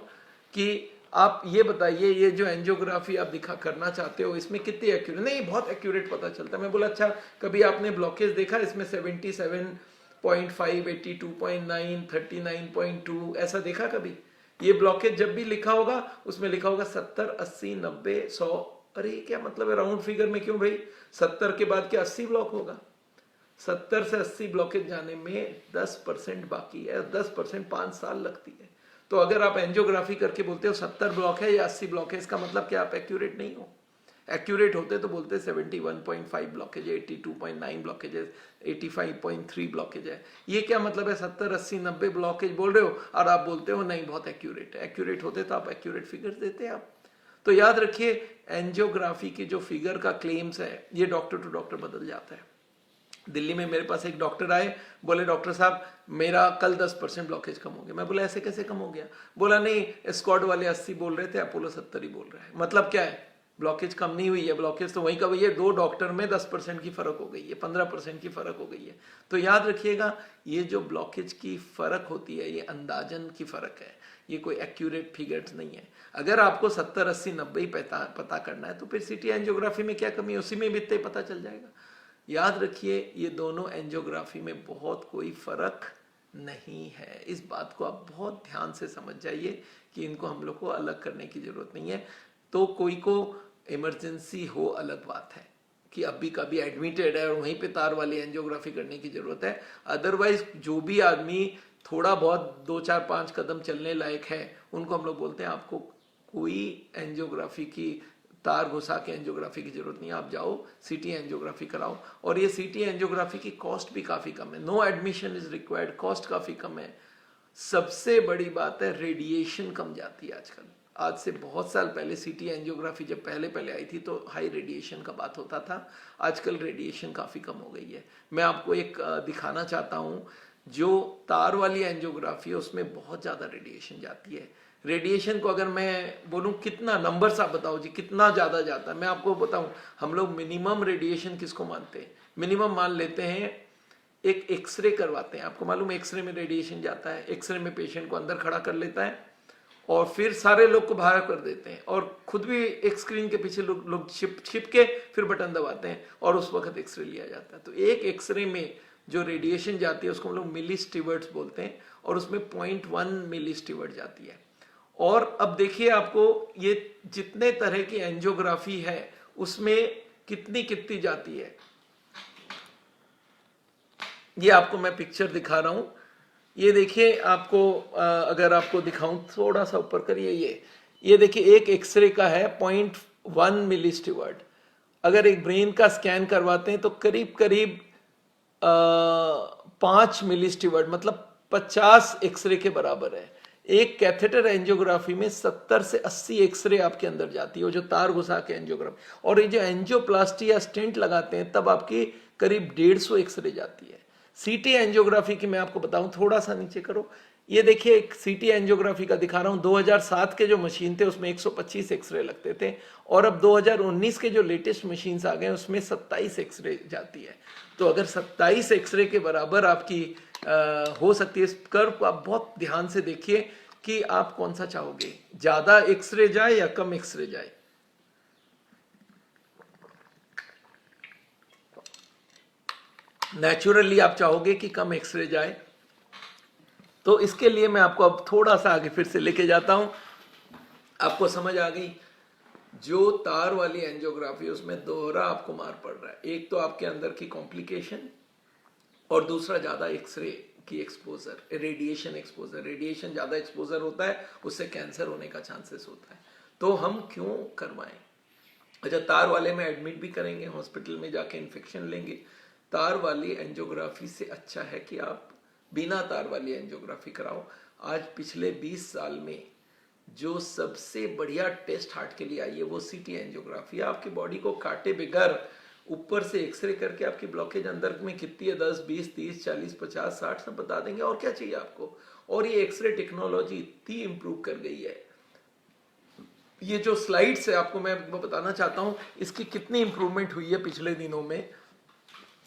कि आप ये बताइए, ये जो एंजियोग्राफी आप दिखा करना चाहते हो इसमें कितनी एक्यूरेट? नहीं बहुत एक्यूरेट पता चलता है। मैं बोला अच्छा कभी आपने ब्लॉकेज देखा इसमें 77.5, 82.9, 39.2 ऐसा देखा कभी? ये ब्लॉकेज जब भी लिखा होगा उसमें लिखा होगा 70, 80, 90, 100। अरे क्या मतलब है राउंड फिगर में? क्यों भाई 70 के बाद क्या 80 ब्लॉक होगा? 70 से 80 ब्लॉकेज जाने में 10% बाकी है, 10% 5 साल लगती है। तो अगर आप एंजियोग्राफी करके बोलते हो 70 ब्लॉक है या 80 ब्लॉक है, इसका मतलब क्या आप एक्यूरेट नहीं हो? एक्यूरेट होते तो बोलते 71.5 ब्लॉकेज है, 82.9 ब्लॉकेज है, 85.3 ब्लॉकेज है। ये क्या मतलब है 70, 80, 90 ब्लॉकेज बोल रहे हो और आप बोलते हो नहीं बहुत एक्यूरेट है। एक्यूरेट होते तो आप एक्यूरेट फिगर देते आप। तो याद रखिए एंजियोग्राफी की जो फिगर का क्लेम्स है ये डॉक्टर टू डॉक्टर बदल जाता है। दिल्ली में मेरे पास एक डॉक्टर आए, बोले डॉक्टर साहब मेरा कल 10% ब्लॉकेज कम हो गया। मैं बोला ऐसे कैसे कम हो गया? बोला नहीं स्क्वाड वाले 80 बोल रहे थे, अपोलो 70 ही बोल रहा है। मतलब क्या है? ब्लॉकेज कम नहीं हुई है, ब्लॉकेज तो वहीं का वही है। 2 डॉक्टर में 10% की फर्क हो गई है, 15% की फर्क हो गई है। तो याद रखिएगा ये जो ब्लॉकेज की फर्क होती है ये अंदाजन की फर्क है, ये कोई एक्यूरेट फिगर्स नहीं है। अगर आपको 70, 80, 90 ही पता करना है तो फिर सीटी एंजियोग्राफी में क्या कमी है, उसी में भी इतना ही पता चल जाएगा। याद रखिए ये दोनों एंजियोग्राफी में बहुत कोई फर्क नहीं है। इस बात को आप बहुत ध्यान से समझ जाइए कि इनको हम लोग को अलग करने की जरूरत नहीं है। तो कोई को इमरजेंसी हो अलग बात है कि अभी कभी एडमिटेड है और वहीं पे तार वाली एंजियोग्राफी करने की जरूरत है। अदरवाइज जो भी आदमी थोड़ा बहुत 2, 4, 5 कदम चलने लायक है उनको हम लोग बोलते हैं आपको कोई एंजियोग्राफी की तार घुसा के एंजियोग्राफी की जरूरत नहीं है, आप जाओ सीटी एंजियोग्राफी कराओ। और ये सीटी एंजियोग्राफी की कॉस्ट भी काफी कम है, no admission is required, cost काफी कम है। सबसे बड़ी बात है रेडिएशन कम जाती है आजकल। आज से बहुत साल पहले सीटी एंजियोग्राफी जब पहले आई थी तो हाई रेडिएशन का बात होता था, आजकल रेडिएशन काफी कम हो गई है। मैं आपको एक दिखाना चाहता हूँ, जो तार वाली एंजियोग्राफी है उसमें बहुत ज्यादा रेडिएशन जाती है। रेडिएशन को अगर मैं बोलूं कितना, नंबर्स आप बताओ जी कितना ज्यादा जाता है। मैं आपको बताऊं, हम लोग मिनिमम रेडिएशन किसको मानते हैं? मिनिमम मान लेते हैं एक एक्सरे करवाते हैं, आपको मालूम है एक्सरे में रेडिएशन जाता है। एक्सरे में पेशेंट को अंदर खड़ा कर लेता है और फिर सारे लोग को बाहर कर देते हैं और खुद भी एक स्क्रीन के पीछे लोग छिप के फिर बटन दबाते हैं और उस वक्त एक्सरे लिया जाता है। तो एक एक्सरे में जो रेडिएशन जाती है उसको हम लोग मिली स्टीवर्ट्स बोलते हैं और उसमें 0.1 मिली स्टीवर्ट जाती है। और अब देखिए आपको ये जितने तरह की एंजियोग्राफी है उसमें कितनी जाती है। ये आपको मैं पिक्चर दिखा रहा हूं, ये देखिए आपको अगर आपको दिखाऊं थोड़ा सा ऊपर करिए, ये देखिए एक एक्सरे का है 0.1 मिली स्टीवर्ट। अगर एक ब्रेन का स्कैन करवाते हैं तो करीब 5 मिली स्टीवर्ट, मतलब 50 एक्सरे के बराबर है। एक कैथेटर एंजियोग्राफी में 70 से 80 एक्सरे आपके अंदर जाती है, जो तार घुसा के एंजियोग्राफी। और ये जो एंजियोप्लास्टी या स्टेंट लगाते हैं तब आपकी करीब 150 एक्सरे जाती है। सीटी एंजियोग्राफी की मैं आपको बताऊं, थोड़ा सा नीचे करो, ये देखिए एक सीटी एंजियोग्राफी का दिखा रहा हूं। 2007 के जो मशीन थे उसमें 125 एक्सरे लगते थे, और अब 2019 के जो लेटेस्ट मशीन्स आ गए उसमें 27 एक्सरे जाती है। तो अगर 27 एक्सरे के बराबर आपकी हो सकती है, इस कर्व को आप बहुत ध्यान से देखिए कि आप कौन सा चाहोगे, ज्यादा एक्सरे जाए या कम एक्सरे जाए। नेचुरली आप चाहोगे कि कम एक्सरे जाए। तो इसके लिए मैं आपको अब थोड़ा सा आगे फिर से लेके जाता हूं। आपको समझ आ गई, जो तार वाली एंजियोग्राफी उसमें दोहरा आपको मार पड़ रहा है, एक तो आपके अंदर की कॉम्प्लिकेशन और दूसरा ज्यादा एक्सरे की एक्सपोजर, रेडिएशन एक्सपोजर। रेडिएशन ज्यादा एक्सपोजर होता है, उससे कैंसर होने का चांसेस होता है। तो हम क्यों करवाएं? अच्छा, तार वाले में एडमिट भी करेंगे, हॉस्पिटल में जाके इन्फेक्शन लेंगे। तार वाली एंजियोग्राफी से अच्छा है कि आप बिना तार वाली एंजियोग्राफी कराओ। आज पिछले 20 साल में जो सबसे बढ़िया टेस्ट हार्ट के लिए आई है वो सीटी एंजियोग्राफी। आपकी बॉडी को काटे बगैर ऊपर से एक्सरे करके आपकी ब्लॉकेज अंदर में कितनी है, 10, 20, 30, 40, 50, 60 सब बता देंगे। और क्या चाहिए आपको? और ये एक्सरे टेक्नोलॉजी इतनी इंप्रूव कर गई है। ये जो स्लाइड्स है आपको मैं बताना चाहता हूं इसकी कितनी इंप्रूवमेंट हुई है पिछले दिनों में।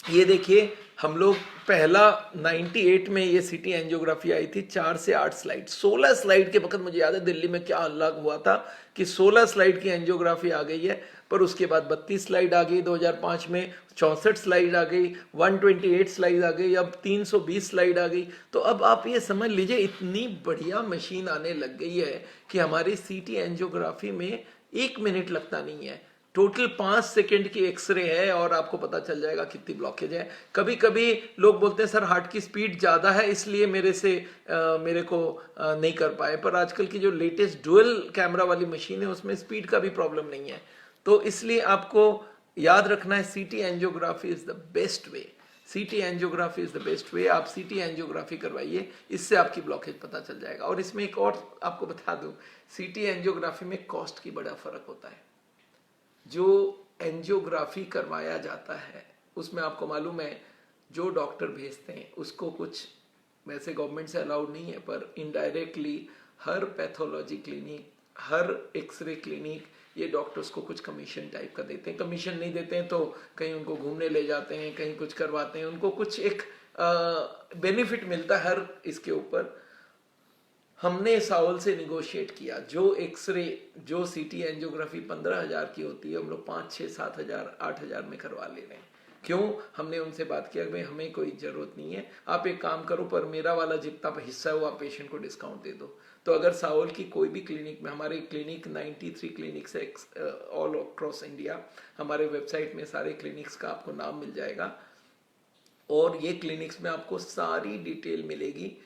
ये देखिए, हम लोग पहला 98 में ये सिटी एंजियोग्राफी आई थी, 4 से 8 स्लाइड, 16 स्लाइड के वक्त मुझे याद है दिल्ली में क्या हल्ला हुआ था कि 16 स्लाइड की एंजियोग्राफी आ गई है। पर उसके बाद 32 स्लाइड आ गई, 2005 में 64 स्लाइड आ गई, 128 स्लाइड आ गई, अब 320 स्लाइड आ गई। तो अब आप ये समझ लीजिए इतनी बढ़िया मशीन आने लग गई है कि हमारी सीटी एंजियोग्राफी में 1 मिनट लगता नहीं है। टोटल 5 सेकंड की एक्सरे है और आपको पता चल जाएगा कितनी ब्लॉकेज है। कभी कभी लोग बोलते हैं सर हार्ट की स्पीड ज़्यादा है इसलिए मेरे को नहीं कर पाए, पर आजकल की जो लेटेस्ट डुअल कैमरा वाली मशीन है उसमें स्पीड का भी प्रॉब्लम नहीं है। तो इसलिए आपको याद रखना है CT angiography is the best way. CT angiography is the best way. आप सीटी एंजियोग्राफी करवाइए, इससे आपकी ब्लॉकेज पता चल जाएगा। और इसमें एक और आपको बता दूं, सीटी एंजियोग्राफी में कॉस्ट की बड़ा फर्क होता है। जो एंजियोग्राफी करवाया जाता है उसमें आपको मालूम है जो डॉक्टर भेजते हैं उसको कुछ, वैसे गवर्नमेंट से अलाउड नहीं है, पर इनडायरेक्टली हर पैथोलॉजी क्लिनिक, हर एक्सरे क्लिनिक ये डॉक्टर्स को कुछ कमीशन टाइप का देते हैं। कमीशन नहीं देते हैं तो कहीं उनको घूमने ले जाते हैं, कहीं कुछ करवाते हैं, उनको कुछ एक बेनिफिट मिलता है हर इसके ऊपर। हमने साउल से निगोशिएट किया, जो एक्सरे, जो सीटी एंजियोग्राफी 15,000 की होती है हम लोग 5, 6, 7,000, 8,000 में करवा ले रहे हैं। क्यों? हमने उनसे बात किया भाई हमें कोई जरूरत नहीं है, आप एक काम करो पर मेरा वाला जितना हिस्सा है वो आप पेशेंट को डिस्काउंट दे दो। तो अगर साउल की कोई भी क्लिनिक में, हमारे क्लिनिक 93 क्लिनिक्स है ऑल अक्रॉस इंडिया, हमारे वेबसाइट में सारे क्लिनिक्स का आपको नाम मिल जाएगा और ये क्लिनिक्स में आपको सारी डिटेल मिलेगी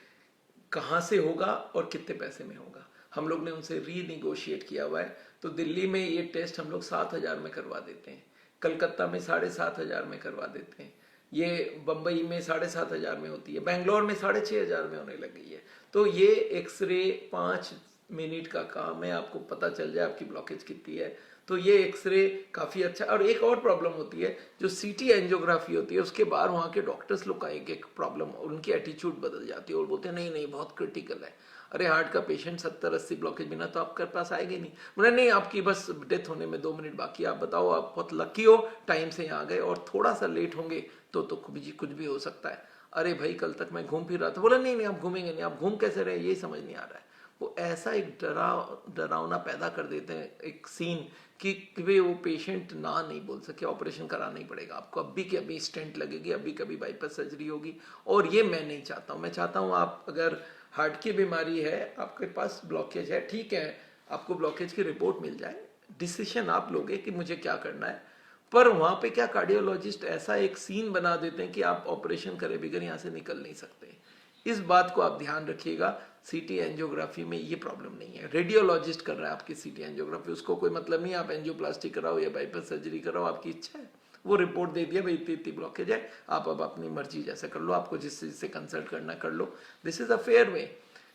कहाँ से होगा और कितने पैसे में होगा। हम लोग ने उनसे रीनिगोशिएट किया हुआ है। तो दिल्ली में ये टेस्ट हम लोग 7,000 में करवा देते हैं, कलकत्ता में 7,500 में करवा देते हैं, ये बम्बई में 7,500 में होती है, बेंगलोर में 6,500 में होने लग गई है। तो ये एक्सरे 5 मिनट का काम है, आपको पता चल जाए आपकी ब्लॉकेज कितनी है। तो ये एक्सरे काफ़ी अच्छा। और एक और प्रॉब्लम होती है, जो सीटी एंजियोग्राफी होती है उसके बाद वहाँ के डॉक्टर्स लोग का एक प्रॉब्लम, उनकी एटीट्यूड बदल जाती है और बोलते हैं नहीं नहीं बहुत क्रिटिकल है। अरे हार्ट का पेशेंट 70-80 ब्लॉकेज बिना तो आपके पास आएगा नहीं। बोले नहीं आपकी बस डेथ होने में 2 मिनट बाकी, आप बताओ आप बहुत लकी हो टाइम से यहाँ गए, और थोड़ा सा लेट होंगे तो कुछ भी हो सकता है। अरे भाई कल तक मैं घूम फिर रहा था। बोला नहीं नहीं आप घूमेंगे नहीं, आप घूम कैसे रहे यही समझ नहीं आ रहा है। वो ऐसा एक डरावना पैदा कर देते हैं एक सीन कि वे वो पेशेंट ना नहीं बोल सके, ऑपरेशन कराना ही पड़ेगा आपको, अभी की अभी स्टेंट लगेगी, अभी कभी बाईपास सर्जरी होगी। और ये मैं नहीं चाहता हूँ। मैं चाहता हूँ आप अगर हार्ट की बीमारी है, आपके पास ब्लॉकेज है, ठीक है, आपको ब्लॉकेज की रिपोर्ट मिल जाए, डिसीजन आप लोगे कि मुझे क्या करना है। पर वहाँ पे क्या कार्डियोलॉजिस्ट ऐसा एक सीन बना देते हैं कि आप ऑपरेशन करे बगैर यहाँ से निकल नहीं सकते। इस बात को आप ध्यान रखिएगा। सीटी एंजियोग्राफी में ये प्रॉब्लम नहीं है। रेडियोलॉजिस्ट कर रहा है आपकी सीटी एंजियोग्राफी, उसको कोई मतलब नहीं आप एंजियोप्लास्टी कराओ या बाईपास सर्जरी कराओ, आपकी इच्छा है। वो रिपोर्ट दे दिया भाई इतनी इतनी ब्लॉकेज है, आप अब अपनी मर्जी जैसे कर लो, आपको जिससे कंसल्ट करना कर लो। दिस इज अ फेयर वे।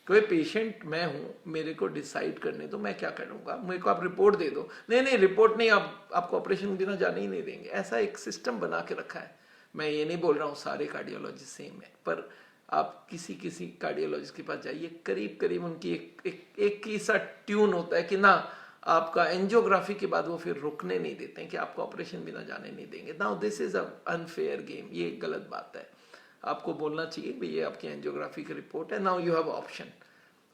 कोई पेशेंट मैं हूँ, मेरे को डिसाइड करने दो मैं क्या करूँगा, मेरे को आप रिपोर्ट दे दो। नहीं नहीं रिपोर्ट नहीं, आपको ऑपरेशन बिना जाने ही नहीं देंगे। ऐसा एक सिस्टम बना के रखा है। मैं ये नहीं बोल रहा हूँ सारे कार्डियोलॉजिस्ट सेम है, पर आप किसी किसी कार्डियोलॉजिस्ट के पास जाइए, करीब करीब उनकी एक ही सा ट्यून होता है कि ना आपका एंजियोग्राफी के बाद वो फिर रुकने नहीं देते हैं कि आपको ऑपरेशन बिना जाने नहीं देंगे। Now this is a unfair game, ये गलत बात है। आपको बोलना चाहिए भाई ये आपकी एंजियोग्राफी की रिपोर्ट है, नाउ यू हैव ऑप्शन,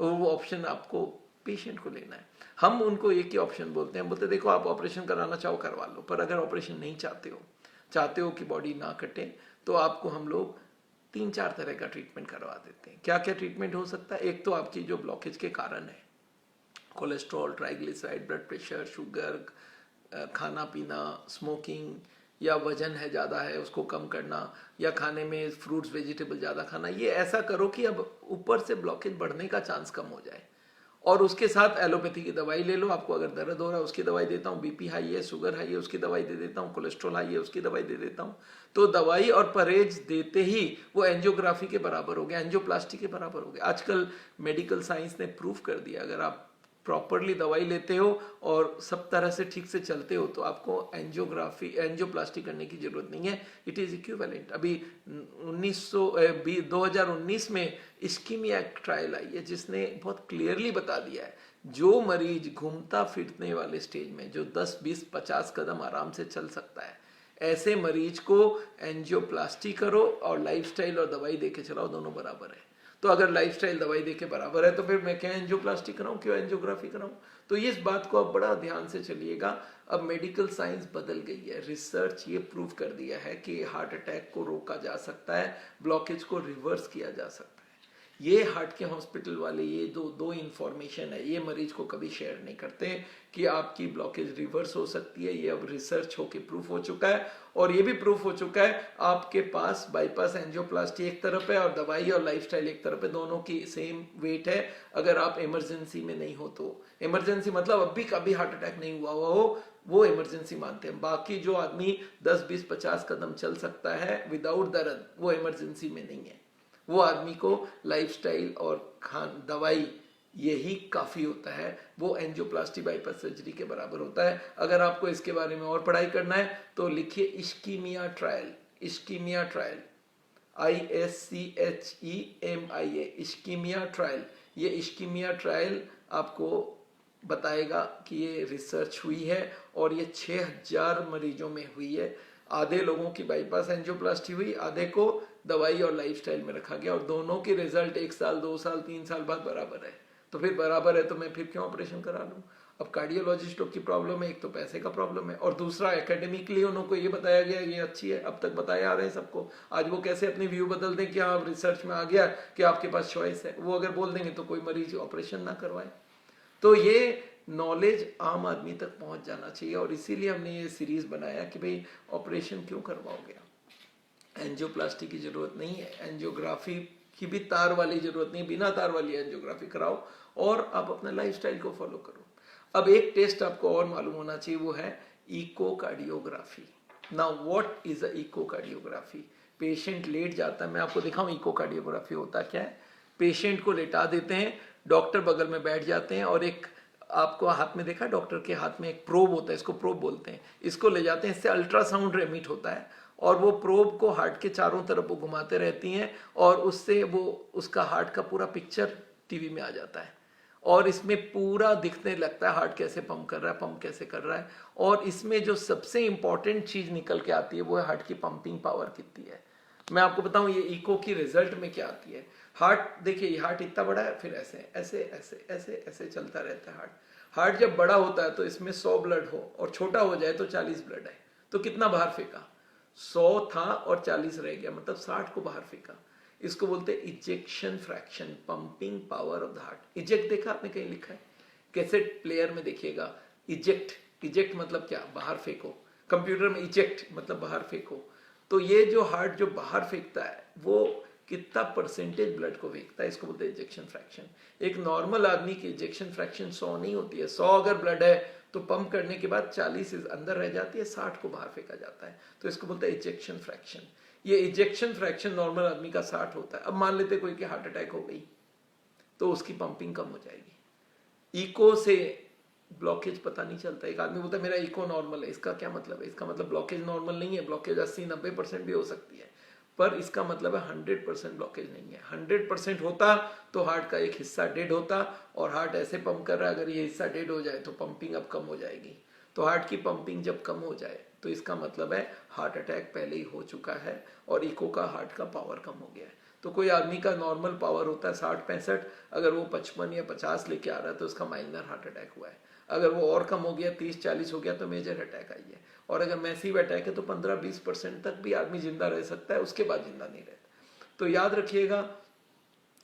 वो ऑप्शन आपको पेशेंट को लेना है। हम उनको एक ही ऑप्शन बोलते हैं, बोलते देखो आप ऑपरेशन कराना चाहो करवा लो, पर अगर ऑपरेशन नहीं चाहते हो कि बॉडी ना कटे, तो आपको हम लोग 3-4 तरह का ट्रीटमेंट करवा देते हैं। क्या क्या ट्रीटमेंट हो सकता है? एक तो आपकी जो ब्लॉकेज के कारण है, cholesterol, triglyceride, blood pressure, sugar, खाना पीना, स्मोकिंग, या वजन है ज़्यादा है उसको कम करना, या खाने में फ्रूट्स वेजिटेबल ज़्यादा खाना, ये ऐसा करो कि अब ऊपर से ब्लॉकेज बढ़ने का चांस कम हो जाए। और उसके साथ एलोपैथी की दवाई ले लो, आपको अगर दर्द हो रहा है उसकी दवाई देता हूँ, बीपी हाई है, शुगर हाई है उसकी दवाई दे देता हूँ, कोलेस्ट्रॉल हाई है उसकी दवाई दे देता हूँ। तो दवाई और परहेज देते ही वो एंजियोग्राफी के बराबर हो गया, एंजियोप्लास्टी के बराबर हो गया। आजकल मेडिकल साइंस ने प्रूव कर दिया, अगर आप प्रॉपरली दवाई लेते हो और सब तरह से ठीक से चलते हो तो आपको एंजियोप्लास्टी करने की जरूरत नहीं है, इट इज इक्विवेलेंट। अभी 2019 में इस्कीमिया ट्रायल आई है जिसने बहुत क्लियरली बता दिया है, जो मरीज घूमता फिरने वाले स्टेज में जो 10, 20, 50 कदम आराम से चल सकता है, ऐसे मरीज को एंजियोप्लास्टी करो और लाइफस्टाइल और दवाई देके चलाओ, दोनों बराबर है। तो अगर लाइफस्टाइल दवाई देके बराबर है तो फिर मैं क्या एंजियोप्लास्टी कराऊं, क्यों एंजियोग्राफी कराऊं? तो इस बात को आप बड़ा ध्यान से चलिएगा। अब मेडिकल साइंस बदल गई है, रिसर्च ये प्रूव कर दिया है कि हार्ट अटैक को रोका जा सकता है, ब्लॉकेज को रिवर्स किया जा सकता है। ये हार्ट के हॉस्पिटल वाले ये दो इंफॉर्मेशन है, ये मरीज को कभी शेयर नहीं करते कि आपकी ब्लॉकेज रिवर्स हो सकती है। ये अब रिसर्च होके प्रूफ हो चुका है, और ये भी प्रूफ हो चुका है आपके पास बाईपास एंजियोप्लास्टी एक तरफ है और दवाई और लाइफस्टाइल एक तरफ है, दोनों की सेम वेट है। अगर आप इमरजेंसी में नहीं हो तो, इमरजेंसी मतलब अभी कभी हार्ट अटैक नहीं हुआ हो वो इमरजेंसी मानते हैं। बाकी जो आदमी 10, 20, 50 कदम चल सकता है विदाउट दर्द, वो इमरजेंसी में नहीं है। वो आदमी को लाइफस्टाइल और दवाई यही काफी होता है, वो एंजियोप्लास्टी बाईपास सर्जरी के बराबर होता है। अगर आपको इसके बारे में और पढ़ाई करना है तो लिखिए ischemia trial, ischemia trial, ISCHEMIA, ischemia trial. ये इस्कीमिया ट्रायल आपको बताएगा कि ये रिसर्च हुई है और ये 6000 मरीजों में हुई है। आधे लोगों की बाईपास एंजियोप्लास्टी हुई, आधे को दवाई और लाइफस्टाइल में रखा गया, और दोनों के रिजल्ट 1 साल, 2 साल, 3 साल बाद बराबर है। तो फिर बराबर है तो मैं फिर क्यों ऑपरेशन करा लूं? अब कार्डियोलॉजिस्टों की प्रॉब्लम है, एक तो पैसे का प्रॉब्लम है, और दूसरा एकेडमिकली उनको ये बताया गया ये अच्छी है, अब तक बताए आ रहे हैं सबको। आज वो कैसे अपनी व्यू बदल दें कि हाँ रिसर्च में आ गया कि आपके पास चॉइस है, वो अगर बोल देंगे तो कोई मरीज ऑपरेशन ना करवाए। तो ये नॉलेज आम आदमी तक पहुंच जाना चाहिए, और इसीलिए हमने ये सीरीज बनाया कि भाई ऑपरेशन क्यों करवाओगे, एंजियोप्लास्टी की जरूरत नहीं है, एंजियोग्राफी की भी तार वाली जरूरत नहीं, बिना तार वाली एंजियोग्राफी कराओ और आप अपना लाइफस्टाइल को फॉलो करो। अब एक टेस्ट आपको और मालूम होना चाहिए, वो है echocardiography. Now what is a echocardiography? Patient late जाता है, मैं आपको दिखाऊं इकोकार्डियोग्राफी होता क्या है। पेशेंट को लेटा देते हैं, डॉक्टर बगल में बैठ जाते हैं, और एक आपको हाथ में देखा, डॉक्टर के हाथ में एक प्रोब होता है, इसको प्रोब बोलते हैं, इसको ले जाते हैं, इससे अल्ट्रासाउंड एमिट होता है, और वो प्रोब को हार्ट के चारों तरफ वो घुमाते रहती हैं, और उससे वो उसका हार्ट का पूरा पिक्चर टीवी में आ जाता है, और इसमें पूरा दिखने लगता है हार्ट कैसे पंप कर रहा है, पंप कैसे कर रहा है। और इसमें जो सबसे इंपॉर्टेंट चीज निकल के आती है वो है हार्ट की पंपिंग पावर कितनी है। मैं आपको बताऊं ये इको की रिजल्ट में क्या आती है। हार्ट देखिए, हार्ट इतना बड़ा है, फिर ऐसे ऐसे ऐसे ऐसे ऐसे चलता रहता है हार्ट जब बड़ा होता है तो इसमें 100 ब्लड हो, और छोटा हो जाए तो 40 ब्लड है, तो कितना बाहर फेंका? 100 था और 40 रह गया, मतलब 60 को बाहर फेंका। इसको बोलते हैं ejection fraction, pumping power of the heart. Eject देखा आपने कहीं लिखा है? कैसेट प्लेयर में देखिएगा, इजेक्ट, इजेक्ट मतलब क्या? बाहर फेंको। कंप्यूटर में इजेक्ट मतलब बाहर फेंको। तो ये जो हार्ट जो बाहर फेंकता है वो कितना परसेंटेज ब्लड को फेंकता है, इसको बोलते हैं इजेक्शन फ्रैक्शन। एक नॉर्मल आदमी की इजेक्शन फ्रैक्शन 100 नहीं होती है। 100 अगर ब्लड है तो पंप करने के बाद 40 अंदर रह जाती है, 60 को बाहर फेंका जाता है, तो इसको बोलते हैं इजेक्शन फ्रैक्शन। ये इजेक्शन फ्रैक्शन नॉर्मल आदमी का 60 होता है। अब मान लेते कोई की हार्ट अटैक हो गई तो उसकी पंपिंग कम हो जाएगी। इको से ब्लॉकेज पता नहीं चलता। एक आदमी बोलता है मेरा इको नॉर्मल है, इसका क्या मतलब है? इसका मतलब ब्लॉकेज नॉर्मल नहीं है। ब्लॉकेज 80-90% भी हो सकती है, पर इसका मतलब है 100% ब्लॉकेज नहीं है। 100% होता तो हार्ट का एक हिस्सा डेड होता, और हार्ट ऐसे पंप कर रहा है, अगर ये हिस्सा डेड हो जाए तो पंपिंग अब कम हो जाएगी। तो हार्ट की पंपिंग जब कम हो जाए तो इसका मतलब है हार्ट अटैक पहले ही हो चुका है और इको का हार्ट का पावर कम हो गया है। तो कोई आदमी का नॉर्मल पावर होता है 60-65, अगर वो 55 या 50 लेके आ रहा है तो उसका माइनर हार्ट अटैक हुआ है। अगर वो और कम हो गया, 30-40 हो गया, तो मेजर अटैक आई है। और अगर मैसिव अटैक है तो 15-20% तक भी आदमी जिंदा रह सकता है, उसके बाद जिंदा नहीं रहता। तो याद रखिएगा,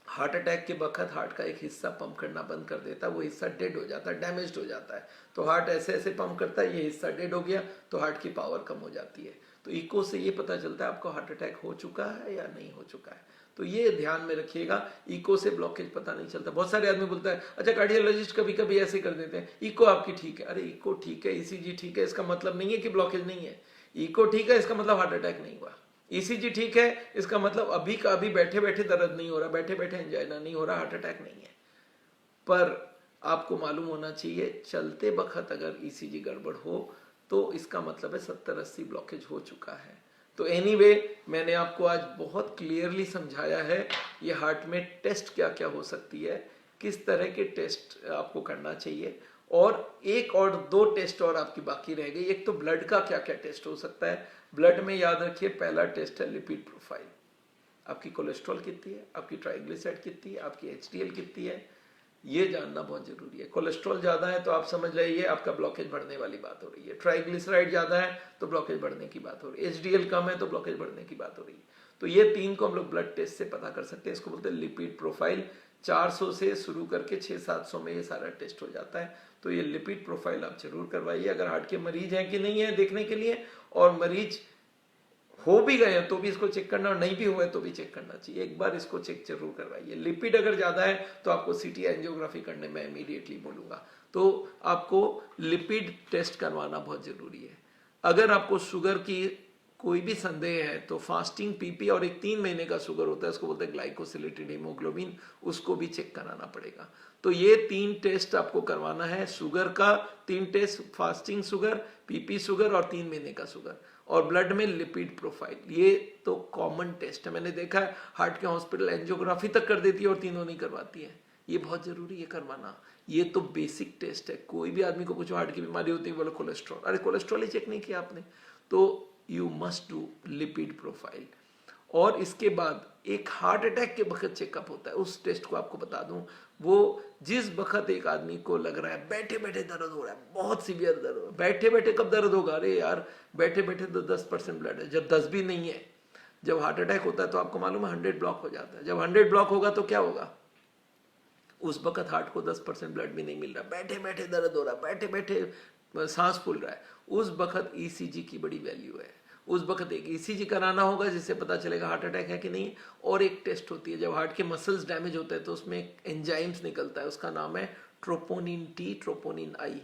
हार्ट अटैक के वक्त हार्ट का एक हिस्सा पंप करना बंद कर देता है, वो हिस्सा डेड हो जाता है, डैमेज्ड हो जाता है। तो हार्ट ऐसे ऐसे पंप करता है, ये हिस्सा डेड हो गया तो हार्ट की पावर कम हो जाती है। तो इको से ये पता चलता है आपको हार्ट अटैक हो चुका है या नहीं हो चुका है। तो ये ध्यान में रखिएगा, इको से ब्लॉकेज पता नहीं चलता। बहुत सारे आदमी बोलता है अच्छा कार्डियोलॉजिस्ट कभी कभी ऐसे कर देते हैं, इको आपकी ठीक है। अरे इको ठीक है, ईसीजी ठीक है, इसका मतलब नहीं है कि ब्लॉकेज नहीं है। इको ठीक है, इसका मतलब हार्ट अटैक नहीं हुआ। ईसीजी ठीक है, इसका मतलब अभी का अभी बैठे बैठे दर्द नहीं हो रहा, बैठे बैठे एंजाइना नहीं हो रहा, हार्ट अटैक नहीं है। पर आपको मालूम होना चाहिए, चलते वक्त अगर ईसीजी गड़बड़ हो तो इसका मतलब है 70-80 ब्लॉकेज हो चुका है। तो एनीवे, मैंने आपको आज बहुत क्लियरली समझाया है ये हार्ट में टेस्ट क्या क्या हो सकती है, किस तरह के टेस्ट आपको करना चाहिए। और एक और दो टेस्ट और आपकी बाकी रह गई। एक तो ब्लड का क्या क्या टेस्ट हो सकता है। ब्लड में याद रखिए, पहला टेस्ट है लिपिड प्रोफाइल। आपकी कोलेस्ट्रॉल कितनी है, आपकी ट्राइग्लिसराइड कितनी है, आपकी एचडीएल कितनी है, ये जानना बहुत जरूरी है। कोलेस्ट्रॉल ज्यादा है तो आप समझ लीजिए आपका ब्लॉकेज बढ़ने वाली बात हो रही है। ट्राइग्लिसराइड ज्यादा है तो ब्लॉकेज बढ़ने की बात हो रही है। एचडीएल कम है तो ब्लॉकेज बढ़ने की बात हो रही है। तो ये तीन को हम लोग ब्लड टेस्ट से पता कर सकते हैं। इसको बोलते हैं लिपिड प्रोफाइल। 400 से शुरू करके 600-700 में ये सारा टेस्ट हो जाता है। तो ये लिपिड प्रोफाइल आप जरूर करवाइए, अगर हार्ट के मरीज हैं कि नहीं है देखने के लिए, और मरीज हो भी गए तो भी इसको चेक करना, और नहीं भी हुए तो भी चेक करना चाहिए। एक बार इसको चेक जरूर करवाइए। लिपिड अगर ज्यादा है तो आपको सीटी एंजियोग्राफी करने में इमीडिएटली बोलूंगा। तो आपको लिपिड टेस्ट करवाना बहुत जरूरी है। अगर आपको शुगर की कोई भी संदेह है तो फास्टिंग पीपी और एक 3 महीने का शुगर होता है, उसको बोलते हैं ग्लाइकोसिलेटेड हीमोग्लोबिन, उसको भी चेक कराना पड़ेगा। तो ये 3 टेस्ट आपको करवाना है। शुगर का 3 test, fasting sugar, PP sugar और 3 महीने का शुगर, और ब्लड में लिपिड प्रोफाइल। ये तो कॉमन टेस्ट है, मैंने देखा है हार्ट के हॉस्पिटल एंजियोग्राफी तक कर देती है और तीनों नहीं करवाती है। ये बहुत जरूरी है करवाना। ये तो बेसिक टेस्ट है। कोई भी आदमी को पूछो हार्ट की बीमारी होती है, बोलो कोलेस्ट्रॉल, अरे कोलेस्ट्रॉल ही चेक नहीं किया आपने, तो you must do lipid profile. और इसके बाद एक हार्ट अटैक के वक्त चेकअप होता है, उस टेस्ट को आपको बता दूं, वो जिस वक्त एक आदमी को लग रहा है बैठे बैठे दर्द हो रहा है, बहुत सीवियर दर्द हो रहा है। बैठे बैठे कब दर्द होगा? अरे यार बैठे बैठे तो 10% ब्लड है, जब 10 भी नहीं है। जब हार्ट अटैक होता है तो आपको मालूम है 100 ब्लॉक हो जाता है। जब 100 ब्लॉक होगा तो क्या होगा? उस वक्त हार्ट को 10% ब्लड भी नहीं मिल रहा, बैठे बैठे दर्द हो रहा है, बैठे बैठे सांस फूल रहा है, उस वक्त ईसीजी की बड़ी वैल्यू है। उस वक्त एक ईसीजी कराना होगा जिससे पता चलेगा हार्ट अटैक है कि नहीं। और एक टेस्ट होती है, जब हार्ट के मसल्स डैमेज होते हैं तो उसमें एक एंजाइम्स निकलता है, उसका नाम है ट्रोपोनिन टी, ट्रोपोनिन आई।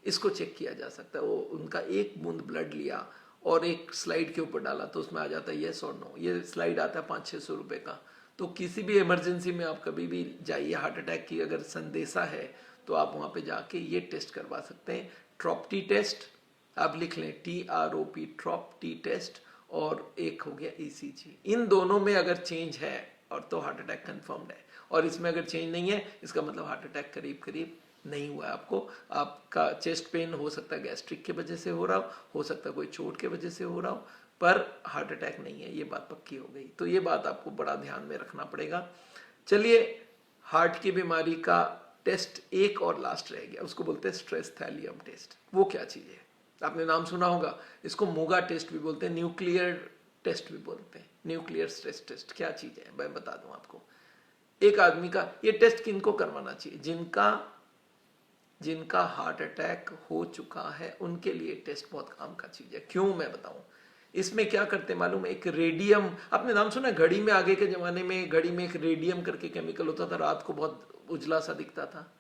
इसको चेक किया जा सकता है। वो उनका एक बूंद ब्लड लिया और एक स्लाइड के ऊपर डाला तो उसमें आ जाता है येस और नो। ये स्लाइड आता है 500-600 रुपए का। तो किसी भी इमरजेंसी में आप कभी भी जाइए, हार्ट अटैक की अगर संदेशा है तो आप वहां पे जाके ये टेस्ट करवा सकते हैं। ट्रॉपटी टेस्ट आप लिख लें, TROP, ट्रॉपटी टेस्ट, और एक हो गया ECG। इन दोनों में अगर चेंज है और तो हार्ट अटैक कंफर्म्ड है, और इसमें अगर चेंज नहीं है इसका मतलब हार्ट अटैक करीब करीब नहीं हुआ है आपको। आपका चेस्ट पेन हो सकता है गैस्ट्रिक के वजह से हो रहा हो सकता है कोई चोट के वजह से हो रहा हो, पर हार्ट अटैक नहीं है, ये बात पक्की हो गई। तो ये बात आपको बड़ा ध्यान में रखना पड़ेगा। चलिए, हार्ट की बीमारी का टेस्ट एक और लास्ट रह गया, उसको बोलते हैं स्ट्रेस थैलियम टेस्ट। वो क्या चीज है? आपने नाम सुना होगा, इसको मोगा टेस्ट भी बोलते हैं, न्यूक्लियर टेस्ट भी बोलते हैं। न्यूक्लियर स्ट्रेस टेस्ट क्या चीज है मैं बता दूं आपको। एक आदमी का ये टेस्ट किनको करवाना चाहिए? जिनका हार्ट अटैक हो चुका है उनके लिए टेस्ट बहुत काम का चीज है। क्यों मैं बताऊं? इसमें क्या करते मालूम है? एक रेडियम, आपने नाम सुना घड़ी में? आगे के जमाने में घड़ी में एक रेडियम करके केमिकल होता था, रात को बहुत उजला सा दिखता था।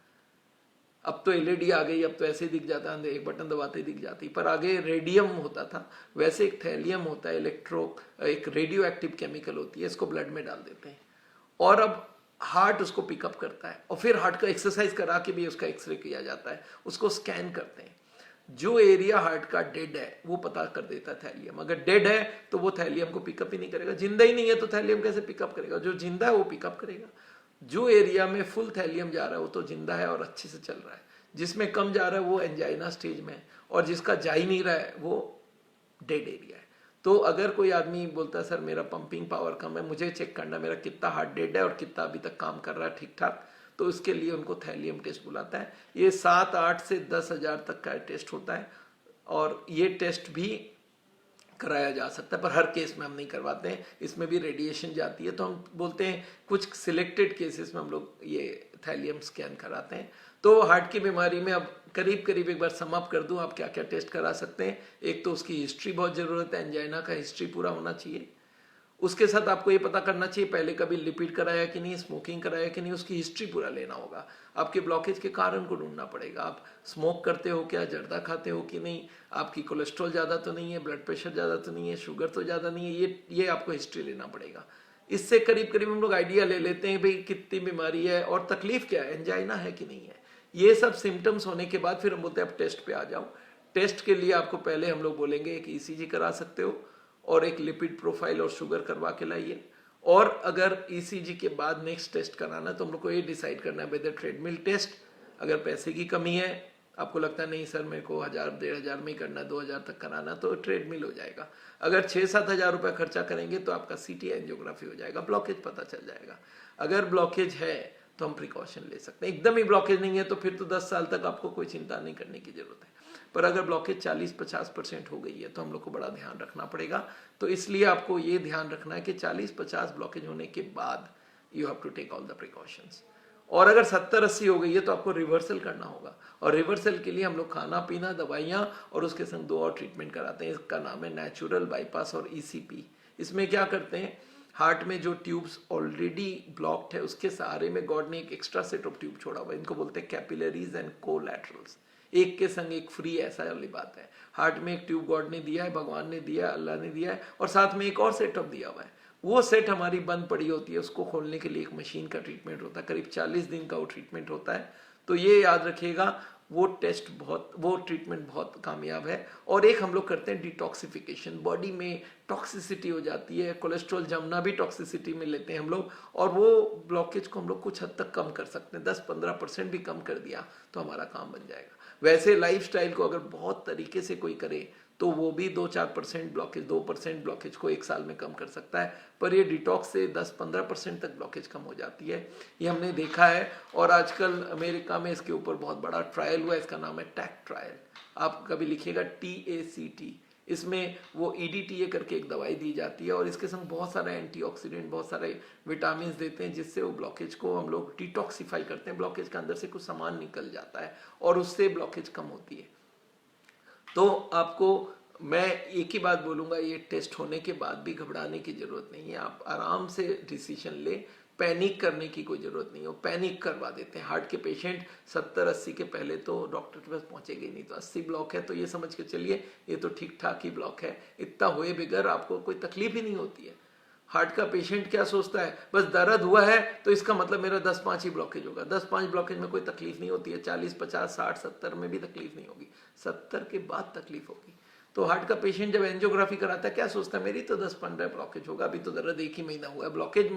अब तो एलईडी आ गई, अब तो ऐसे दिख जाता है, एक बटन दबाते दिख जाती, पर आगे रेडियम होता था। वैसे एक थैलियम होता है, एक रेडियो एक्टिव केमिकल होती है, इसको ब्लड में डाल देते हैं। और अब हार्ट उसको पिकअप करता है और फिर हार्ट का एक्सरसाइज करा के भी उसका एक्सरे किया जाता है, उसको स्कैन करते हैं। जो एरिया हार्ट का डेड है वो पता कर देता है थैलियम। अगर डेड है तो वो थैलियम को पिकअप ही नहीं करेगा, जिंदा ही नहीं है तो थैलियम कैसे पिकअप करेगा? जो जिंदा है वो पिकअप करेगा। जो एरिया में फुल थैलियम जा रहा है वो तो जिंदा है और अच्छे से चल रहा है, जिसमें कम जा रहा है वो एंजाइना स्टेज में है, और जिसका जा ही नहीं रहा है वो डेड एरिया है। तो अगर कोई आदमी बोलता है सर मेरा पंपिंग पावर कम है, मुझे चेक करना मेरा कितना हार्ट डेड है और कितना अभी तक काम कर रहा है ठीक ठाक, तो उसके लिए उनको थैलियम टेस्ट बुलाता है। ये 7-8 से 10,000 तक का टेस्ट होता है, और ये टेस्ट भी कराया जा सकता है, पर हर केस में हम नहीं करवाते हैं। इसमें भी रेडिएशन जाती है, तो हम बोलते हैं कुछ सिलेक्टेड केसेस में हम लोग ये थैलियम स्कैन कराते हैं। तो हार्ट की बीमारी में अब करीब करीब एक बार सम अप कर दूं आप क्या क्या टेस्ट करा सकते हैं। एक तो उसकी हिस्ट्री बहुत जरूरत है, एंजाइना का हिस्ट्री पूरा होना चाहिए। उसके साथ आपको ये पता करना चाहिए पहले कभी लिपिड कराया कि नहीं, स्मोकिंग कराया कि नहीं, उसकी हिस्ट्री पूरा लेना होगा। आपके ब्लॉकेज के कारण को ढूंढना पड़ेगा, आप स्मोक करते हो क्या, जर्दा खाते हो कि नहीं, आपकी कोलेस्ट्रॉल ज़्यादा तो नहीं है, ब्लड प्रेशर ज़्यादा तो नहीं है, शुगर तो ज़्यादा नहीं है, ये आपको हिस्ट्री लेना पड़ेगा। इससे करीब करीब हम लोग आइडिया ले लेते हैं भाई कितनी बीमारी है और तकलीफ क्या है, एंजाइना है कि नहीं है। ये सब सिम्टम्स होने के बाद फिर हम बोलते हैं अब टेस्ट पे आ जाओ। टेस्ट के लिए आपको पहले हम लोग बोलेंगे एक ईसीजी करा सकते हो और एक लिपिड प्रोफाइल और शुगर करवा के लाइए। और अगर ईसीजी के बाद नेक्स्ट टेस्ट कराना है तो हम लोग को ये डिसाइड करना है वेदर ट्रेडमिल टेस्ट, अगर पैसे की कमी है, आपको लगता है नहीं सर मेरे को 1,000-1,500 में ही करना है, 2,000 तक कराना, तो ट्रेडमिल हो जाएगा। अगर 6-7 हज़ार रुपये खर्चा करेंगे तो आपका सीटी एंजियोग्राफी हो जाएगा, ब्लॉकेज पता चल जाएगा। अगर ब्लॉकेज है तो हम प्रिकॉशन ले सकते हैं। एकदम ही ब्लॉकेज नहीं है तो फिर तो 10 साल तक आपको कोई चिंता नहीं करने की जरूरत है। पर अगर ब्लॉकेज 40-50% हो गई है तो हम लोग को बड़ा ध्यान रखना पड़ेगा। तो इसलिए आपको ये ध्यान रखना है कि 40-50 ब्लॉकेज होने के बाद you have to take all the precautions. और अगर 70-80 हो गई है तो आपको रिवर्सल करना होगा, और रिवर्सल के लिए हम लोग खाना पीना, दवाइयाँ और उसके संग 2 और ट्रीटमेंट कराते हैं। इसका नाम है नेचुरल बाईपास और ईसीपी। इसमें क्या करते हैं, हार्ट में जो ट्यूब्स ऑलरेडी ब्लॉक्ड है उसके सहारे में गॉड ने एक एक्स्ट्रा सेट ऑफ ट्यूब छोड़ा हुआ है, इनको बोलते हैं कैपिलरीज एंड कोलैटरल्स। एक के संग एक फ्री, ऐसा वाली बात है। हार्ट में एक ट्यूब गॉड ने दिया है, भगवान ने दिया है, अल्लाह ने दिया है, और साथ में एक और सेट ऑफ दिया हुआ है। वो सेट हमारी बंद पड़ी होती है, उसको खोलने के लिए एक मशीन का ट्रीटमेंट होता है, करीब 40 दिन का वो ट्रीटमेंट होता है। तो ये याद रखिएगा, वो ट्रीटमेंट बहुत कामयाब है। और एक हम लोग करते हैं डिटॉक्सिफिकेशन, बॉडी में टॉक्सिसिटी हो जाती है, कोलेस्ट्रॉल जमना भी टॉक्सिसिटी में लेते हैं हम लोग, और वो ब्लॉकेज को हम लोग कुछ हद तक कम कर सकते हैं। 10-15% भी कम कर दिया तो हमारा काम बन जाएगा। वैसे लाइफस्टाइल को अगर बहुत तरीके से कोई करे तो वो भी 2-4% ब्लॉकेज, 2% ब्लॉकेज को 1 साल में कम कर सकता है। पर ये डिटॉक्स से 10-15% तक ब्लॉकेज कम हो जाती है, ये हमने देखा है। और आजकल अमेरिका में इसके ऊपर बहुत बड़ा ट्रायल हुआ है, इसका नाम है टैक ट्रायल। आप कभी लिखिएगा TACT, इसमें वो EDTA करके एक दवाई दी जाती है, और इसके संग बहुत सारे एंटीऑक्सीडेंट, बहुत सारे विटामिन देते हैं, जिससे वो ब्लॉकेज को हम लोग डिटॉक्सिफाई करते हैं। ब्लॉकेज के अंदर से कुछ सामान निकल जाता है और उससे ब्लॉकेज कम होती है। तो आपको मैं एक ही बात बोलूँगा, ये टेस्ट होने के बाद भी घबराने की ज़रूरत नहीं है। आप आराम से डिसीजन ले, पैनिक करने की कोई ज़रूरत नहीं है। वो पैनिक करवा देते हैं। हार्ट के पेशेंट 70-80 के पहले तो डॉक्टर के पास पहुँचेंगे ही नहीं। तो 80 ब्लॉक है तो ये समझ के चलिए ये तो ठीक ठाक ही ब्लॉक है, इतना हुए बगैर आपको कोई तकलीफ ही नहीं होती है। हार्ट का पेशेंट क्या सोचता है, बस दर्द हुआ है तो इसका मतलब मेरा 10-5 ही ब्लॉकेज होगा। 10-5 ब्लॉकेज में कोई तकलीफ नहीं होती है। 40, 50, 60, 70 में भी तकलीफ नहीं होगी, 70 के बाद तकलीफ होगी। तो हार्ट का पेशेंट जब एंजियोग्राफी कराता है क्या सोचता है, मेरी तो 10-15 ब्लॉकेज होगा, अभी तो दर्द 1 ही महीना हुआ है। ब्लॉकेज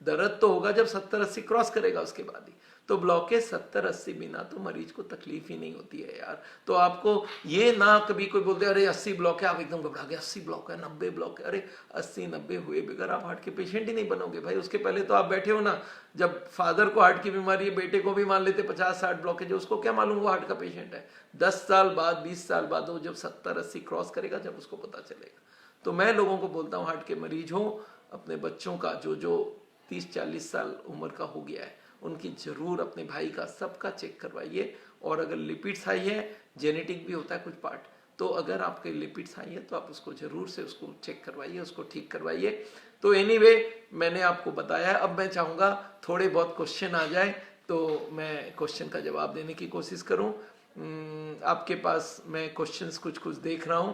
दर्द तो होगा जब 70-80 क्रॉस करेगा उसके बाद ही। तो ब्लॉकेज 70-80 बिना तो मरीज को तकलीफ ही नहीं होती है यार। तो आपको ये ना कभी कोई बोलते अरे 80 ब्लॉक है, आप एकदम घबरा गए, 80 ब्लॉक है, 90 ब्लॉक है। अरे 80-90 हुए बगैर आप हार्ट के पेशेंट ही नहीं बनोगे भाई। उसके पहले तो आप बैठे हो ना, जब फादर को हार्ट की बीमारी है, बेटे को भी मान लेते 50-60 ब्लॉकेज, उसको क्या मालूम वो हार्ट का पेशेंट है। 10 साल बाद, 20 साल बाद वो जब 70-80 क्रॉस करेगा जब उसको पता चलेगा। तो मैं लोगों को बोलता हूँ हार्ट के मरीज हो, अपने बच्चों का जो 30-40 साल उम्र का हो गया है, उनकी जरूर अपने भाई का सबका चेक करवाइए। और अगर लिपिड्स हाई है, जेनेटिक भी होता है कुछ पार्ट, तो अगर आपके लिपिड्स हाई है तो आप उसको जरूर से उसको चेक करवाइए, उसको ठीक करवाइए। तो एनीवे मैंने आपको बताया। अब मैं चाहूँगा थोड़े बहुत क्वेश्चन आ जाए तो मैं क्वेश्चन का जवाब देने की कोशिश करूँ। आपके पास मैं क्वेश्चंस कुछ देख रहा हूँ।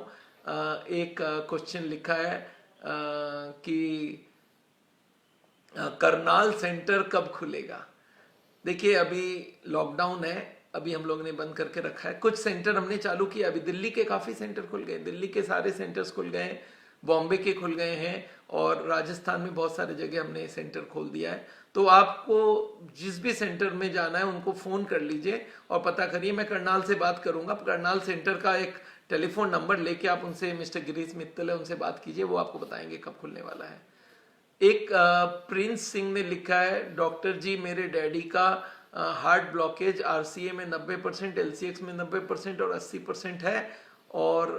एक क्वेश्चन लिखा है कि करनाल सेंटर कब खुलेगा? देखिए अभी लॉकडाउन है, अभी हम लोग ने बंद करके रखा है। कुछ सेंटर हमने चालू किया, अभी दिल्ली के काफ़ी सेंटर खुल गए, दिल्ली के सारे सेंटर्स खुल गए हैं, बॉम्बे के खुल गए हैं, और राजस्थान में बहुत सारे जगह हमने सेंटर खोल दिया है। तो आपको जिस भी सेंटर में जाना है उनको फ़ोन कर लीजिए और पता करिए। मैं करनाल से बात करूंगा, करनाल सेंटर का एक टेलीफोन नंबर लेके आप उनसे, मिस्टर गिरीश मित्तल है, उनसे बात कीजिए, वो आपको बताएंगे कब खुलने वाला है। एक प्रिंस सिंह ने लिखा है, डॉक्टर जी मेरे डैडी का हार्ट ब्लॉकेज आरसीए में 90%, एलसीएक्स में 90% और 80% है, और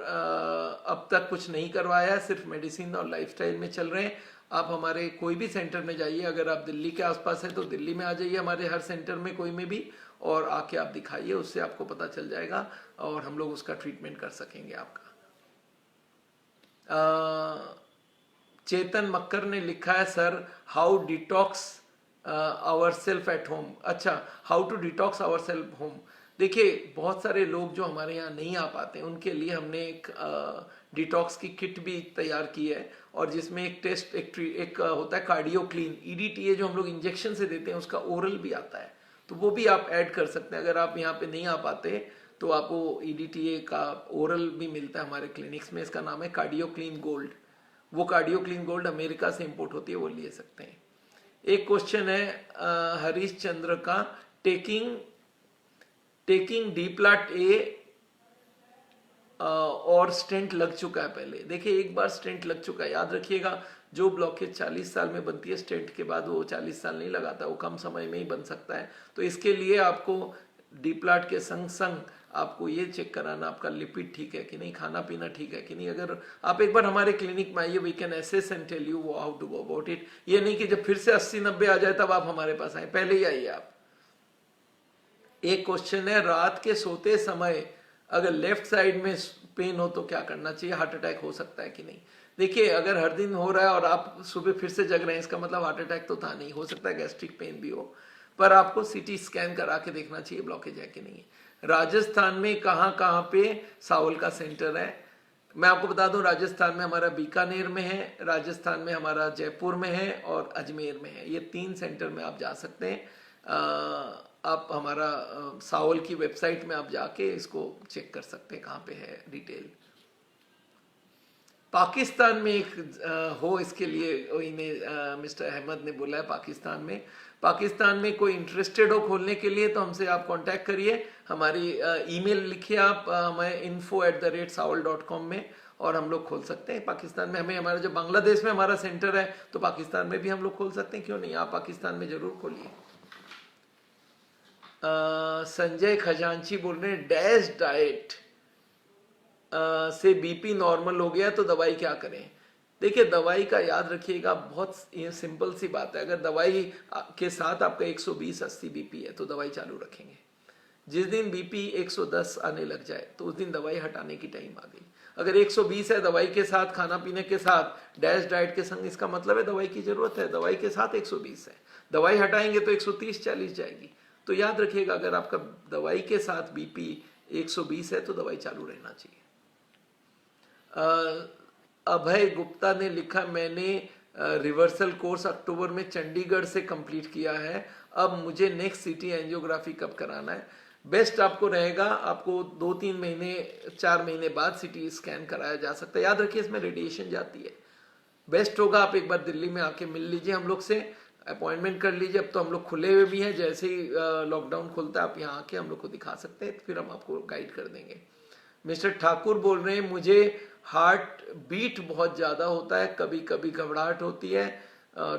अब तक कुछ नहीं करवाया है, सिर्फ मेडिसिन और लाइफस्टाइल में चल रहे हैं। आप हमारे कोई भी सेंटर में जाइए, अगर आप दिल्ली के आसपास है तो दिल्ली में आ जाइए, हमारे हर सेंटर में कोई में भी, और आके आप दिखाइए, उससे आपको पता चल जाएगा और हम लोग उसका ट्रीटमेंट कर सकेंगे आपका। चेतन मक्कर ने लिखा है, sir how detox our self at home. अच्छा, how to detox our self home. देखिए बहुत सारे लोग जो हमारे यहाँ नहीं आ पाते हैं उनके लिए हमने एक डिटॉक्स की किट भी तैयार की है, और जिसमें एक टेस्ट, एक होता है कार्डियो क्लीन, ईडीटीए जो हम लोग इंजेक्शन से देते हैं, उसका ओरल भी आता है, तो वो भी आप ऐड कर सकते हैं। अगर आप यहाँ पे नहीं आ पाते तो आपको ईडीटीए का ओरल भी मिलता है हमारे क्लिनिक्स में, इसका नाम है कार्डियो क्लीन गोल्ड। वो कार्डियो क्लीन गोल्ड अमेरिका से इंपोर्ट होती है, वो ले सकते हैं। एक क्वेश्चन है हरीश चंद्र का, टेकिंग डीप्लाट ए और स्टेंट लग चुका है पहले। देखिए एक बार स्टेंट लग चुका है, याद रखिएगा, जो ब्लॉकेज 40 साल में बनती है, स्टेंट के बाद वो 40 साल नहीं लगाता, वो कम समय में ही बन सकता है। तो इसके लिए आपको डीप्लाट के संग संग आपको ये चेक कराना आपका लिपिड ठीक है कि नहीं, खाना पीना ठीक है कि नहीं। अगर आप एक बार हमारे क्लिनिक में आइए, we can assess and tell you how to go about it. ये नहीं कि जब फिर से 80-90 आ जाए तब आप हमारे पास आए, पहले ही आइए आप। एक क्वेश्चन है, रात के सोते समय अगर लेफ्ट साइड में पेन हो तो क्या करना चाहिए, हार्ट अटैक हो सकता है कि नहीं। देखिए अगर हर दिन हो रहा है और आप सुबह फिर से जग रहे हैं, इसका मतलब हार्ट अटैक तो था नहीं, हो सकता है गैस्ट्रिक पेन भी हो, पर आपको सीटी स्कैन करा के देखना चाहिए ब्लॉकेज है कि नहीं है। राजस्थान में कहाँ कहाँ पे सावल का सेंटर है, मैं आपको बता दूं, राजस्थान में हमारा बीकानेर में है, राजस्थान में हमारा जयपुर में है, और अजमेर में है। ये 3 सेंटर में आप जा सकते हैं। आप हमारा सावल की वेबसाइट में आप जाके इसको चेक कर सकते हैं कहाँ पे है डिटेल। पाकिस्तान में एक हो, इसके लिए मिस्टर अहमद ने बोला है पाकिस्तान में कोई इंटरेस्टेड हो खोलने के लिए तो हमसे आप कांटेक्ट करिए, हमारी ईमेल लिखिए आप हमें info@sawal.com में, और हम लोग खोल सकते हैं पाकिस्तान में। हमें हमारा जो बांग्लादेश में हमारा सेंटर है तो पाकिस्तान में भी हम लोग खोल सकते हैं, क्यों नहीं, आप पाकिस्तान में जरूर खोलिए। संजय खजांची बोल रहे हैं, डैश डाइट से बीपी नॉर्मल हो गया तो दवाई क्या करें। देखिए दवाई का याद रखिएगा, बहुत सिंपल सी बात है, अगर दवाई के साथ आपका 120-80 बीपी है तो दवाई चालू रखेंगे। जिस दिन बीपी 110 आने लग जाए तो उस दिन दवाई हटाने की टाइम आ गई। अगर 120 है दवाई के साथ, खाना पीने के साथ, डैश डाइट के संग, इसका मतलब है दवाई की जरूरत है, दवाई के साथ 120 है, दवाई हटाएंगे तो 130-40 जाएगी। तो याद रखिएगा अगर आपका दवाई के साथ बीपी 120 है तो दवाई चालू रहना चाहिए। अभय गुप्ता ने लिखा, मैंने रिवर्सल कोर्स अक्टूबर में चंडीगढ़ से कंप्लीट किया है, अब मुझे नेक्स्ट सीटी एंजियोग्राफी कब कराना है। बेस्ट आपको रहेगा, आपको 2-3 महीने 4 महीने बाद सीटी स्कैन कराया जा सकता है। याद रखिए इसमें रेडिएशन जाती है। बेस्ट होगा आप एक बार दिल्ली में आके मिल लीजिए हम लोग से, अपॉइंटमेंट कर लीजिए। अब तो हम लोग खुले हुए भी हैं, जैसे ही लॉकडाउन खुलता है आप यहाँ आके हम लोग को दिखा सकते हैं, फिर हम आपको गाइड कर देंगे। मिस्टर ठाकुर बोल रहे हैं, मुझे हार्ट बीट बहुत ज़्यादा होता है, कभी कभी घबराहट होती है,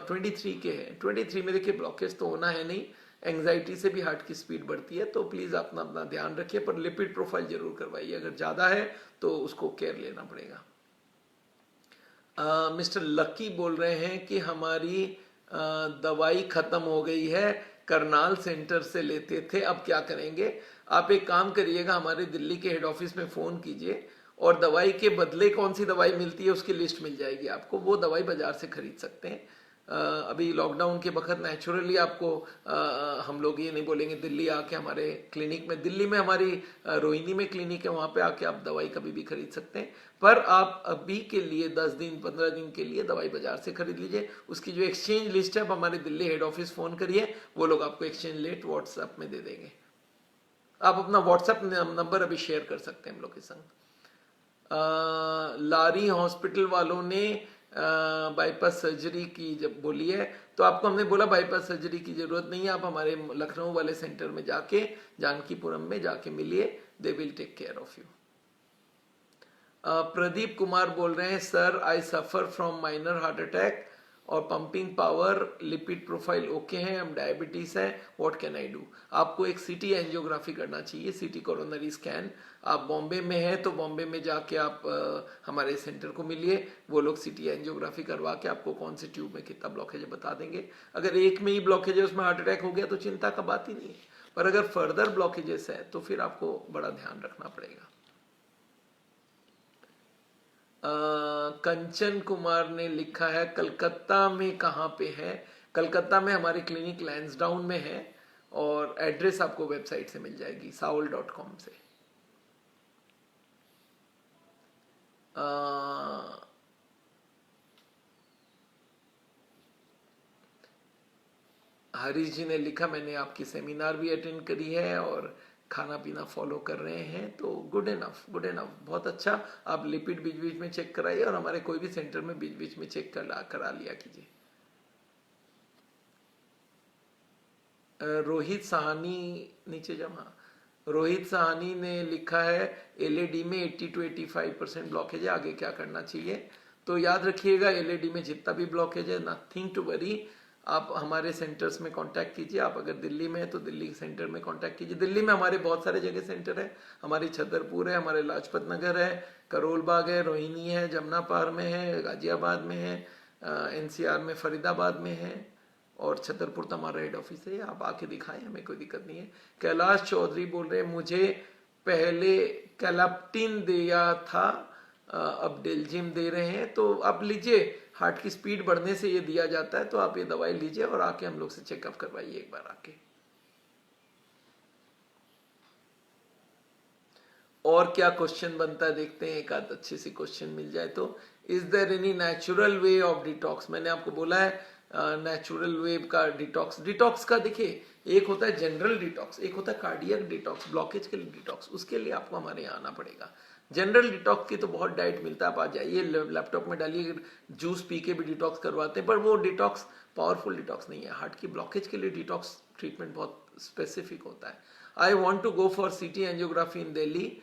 23 के हैं। 23 में देखिए ब्लॉकेज तो होना है नहीं, एंग्जाइटी से भी हार्ट की स्पीड बढ़ती है, तो प्लीज़ अपना अपना ध्यान रखिए, पर लिपिड प्रोफाइल जरूर करवाइए, अगर ज़्यादा है तो उसको केयर लेना पड़ेगा। मिस्टर लकी बोल रहे हैं कि हमारी दवाई ख़त्म हो गई है, करनाल सेंटर से लेते थे, अब क्या करेंगे। आप एक काम करिएगा, हमारे दिल्ली के हेड ऑफिस में फ़ोन कीजिए और दवाई के बदले कौन सी दवाई मिलती है उसकी लिस्ट मिल जाएगी आपको, वो दवाई बाजार से खरीद सकते हैं। अभी लॉकडाउन के वक्त नेचुरली आपको हम लोग ये नहीं बोलेंगे दिल्ली आके हमारे क्लिनिक में, दिल्ली में हमारी रोहिणी में क्लिनिक है, वहाँ पे आके आप दवाई कभी भी खरीद सकते हैं। पर आप अभी के लिए 10 दिन 15 दिन के लिए दवाई बाजार से खरीद लीजिए। उसकी जो एक्सचेंज लिस्ट है, आप हमारे दिल्ली हेड ऑफिस फ़ोन करिए, वो लोग आपको एक्सचेंज लिस्ट व्हाट्सएप में दे देंगे। आप अपना व्हाट्सएप नंबर अभी शेयर कर सकते हैं हम लोग के संग। लारी हॉस्पिटल वालों ने बाईपास सर्जरी की जब बोली है, तो आपको हमने बोला बाईपास सर्जरी की जरूरत नहीं है, आप हमारे लखनऊ वाले सेंटर में जाके जानकीपुरम में जाके मिलिए, they will take care of you. Pradeep Kumar बोल रहे हैं, sir I suffer from minor heart attack और pumping power, lipid profile okay है, हम डायबिटीज है, व्हाट कैन आई डू। आपको एक सीटी एंजियोग्राफी करना चाहिए, सीटी कोरोनरी स्कैन। आप बॉम्बे में हैं तो बॉम्बे में जाके आप हमारे सेंटर को मिलिए, वो लोग सीटी एंजियोग्राफी करवा के आपको कौन से ट्यूब में कितना ब्लॉकेज है बता देंगे। अगर एक में ही ब्लॉकेज है, उसमें हार्ट अटैक हो गया तो चिंता का बात ही नहीं है, पर अगर फर्दर ब्लॉकेजेस है तो फिर आपको बड़ा ध्यान रखना पड़ेगा। कंचन कुमार ने लिखा है, कलकत्ता में कहाँ पे है। कलकत्ता में हमारी क्लिनिक लैंसडाउन में है और एड्रेस आपको वेबसाइट से मिल जाएगी saul.com से। हरीश जी ने लिखा, मैंने आपकी सेमिनार भी अटेंड करी है और खाना पीना फॉलो कर रहे हैं, तो गुड इनफ, गुड इनफ, बहुत अच्छा। आप लिपिड बीच बीच में चेक कराइए और हमारे कोई भी सेंटर में बीच बीच में चेक करा लिया कीजिए। रोहित साहनी, नीचे जमा, रोहित साहनी ने लिखा है, एलएडी में 80 to 85% ब्लॉकेज है, आगे क्या करना चाहिए। तो याद रखिएगा, एलएडी में जितना भी ब्लॉकेज है, नथिंग टू वरी, आप हमारे सेंटर्स में कांटेक्ट कीजिए। आप अगर दिल्ली में है तो दिल्ली सेंटर में कांटेक्ट कीजिए। दिल्ली में हमारे बहुत सारे जगह सेंटर है, हमारी छतरपुर है, हमारे लाजपत नगर है, करोल बाग है, रोहिणी है, जमुना पार में है, गाजियाबाद में है, एनसीआर में फरीदाबाद में है, और छतरपुर तो हमारा हेड ऑफिस है, आप आके दिखाएं, हमें कोई दिक्कत नहीं है। कैलाश चौधरी बोल रहे हैं, मुझे पहले कैलाप्टिन दिया था, अब डेलजिम दे रहे हैं, तो आप लीजिए, हार्ट की स्पीड बढ़ने से ये दिया जाता है, तो आप ये दवाई लीजिए और आके हम लोग से चेकअप करवाइए एक बार आके। और क्या क्वेश्चन बनता है देखते हैं, एक आध अच्छी सी क्वेश्चन मिल जाए तो। Is there any natural way of detox. मैंने आपको बोला है नेचुरल वे का डिटॉक्स। डिटॉक्स का देखिए, एक होता है जनरल डिटॉक्स, एक होता है कार्डियक डिटॉक्स, ब्लॉकेज के लिए डिटॉक्स। उसके लिए आपको हमारे यहाँ आना पड़ेगा। जनरल डिटॉक्स की तो बहुत डाइट मिलता है, आप आ जाइए, लैपटॉप में डालिए, जूस पी के भी डिटॉक्स करवाते हैं, पर वो डिटॉक्स पावरफुल डिटॉक्स नहीं है। हार्ट की ब्लॉकेज के लिए डिटॉक्स ट्रीटमेंट बहुत स्पेसिफिक होता है। I want to go for CT angiography in Delhi,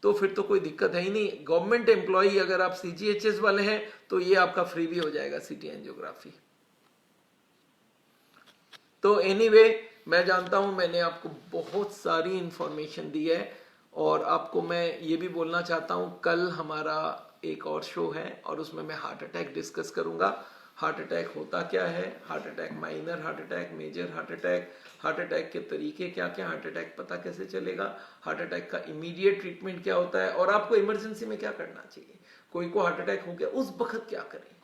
तो फिर तो कोई दिक्कत है ही नहीं। गवर्नमेंट एम्प्लॉई अगर आप सीजीएचएस वाले हैं तो ये आपका फ्री भी हो जाएगा सीटी एंजियोग्राफी। तो एनीवे, मैं जानता हूं मैंने आपको बहुत सारी इंफॉर्मेशन दी है, और आपको मैं ये भी बोलना चाहता हूं, कल हमारा एक और शो है और उसमें मैं हार्ट अटैक डिस्कस करूंगा। हार्ट अटैक होता क्या है, heart attack minor heart attack, major heart attack के तरीके क्या क्या, हार्ट अटैक पता कैसे चलेगा, हार्ट अटैक का इमीडिएट ट्रीटमेंट क्या होता है, और आपको इमरजेंसी में क्या करना चाहिए, कोई को हार्ट अटैक हो गया उस वक्त क्या करें।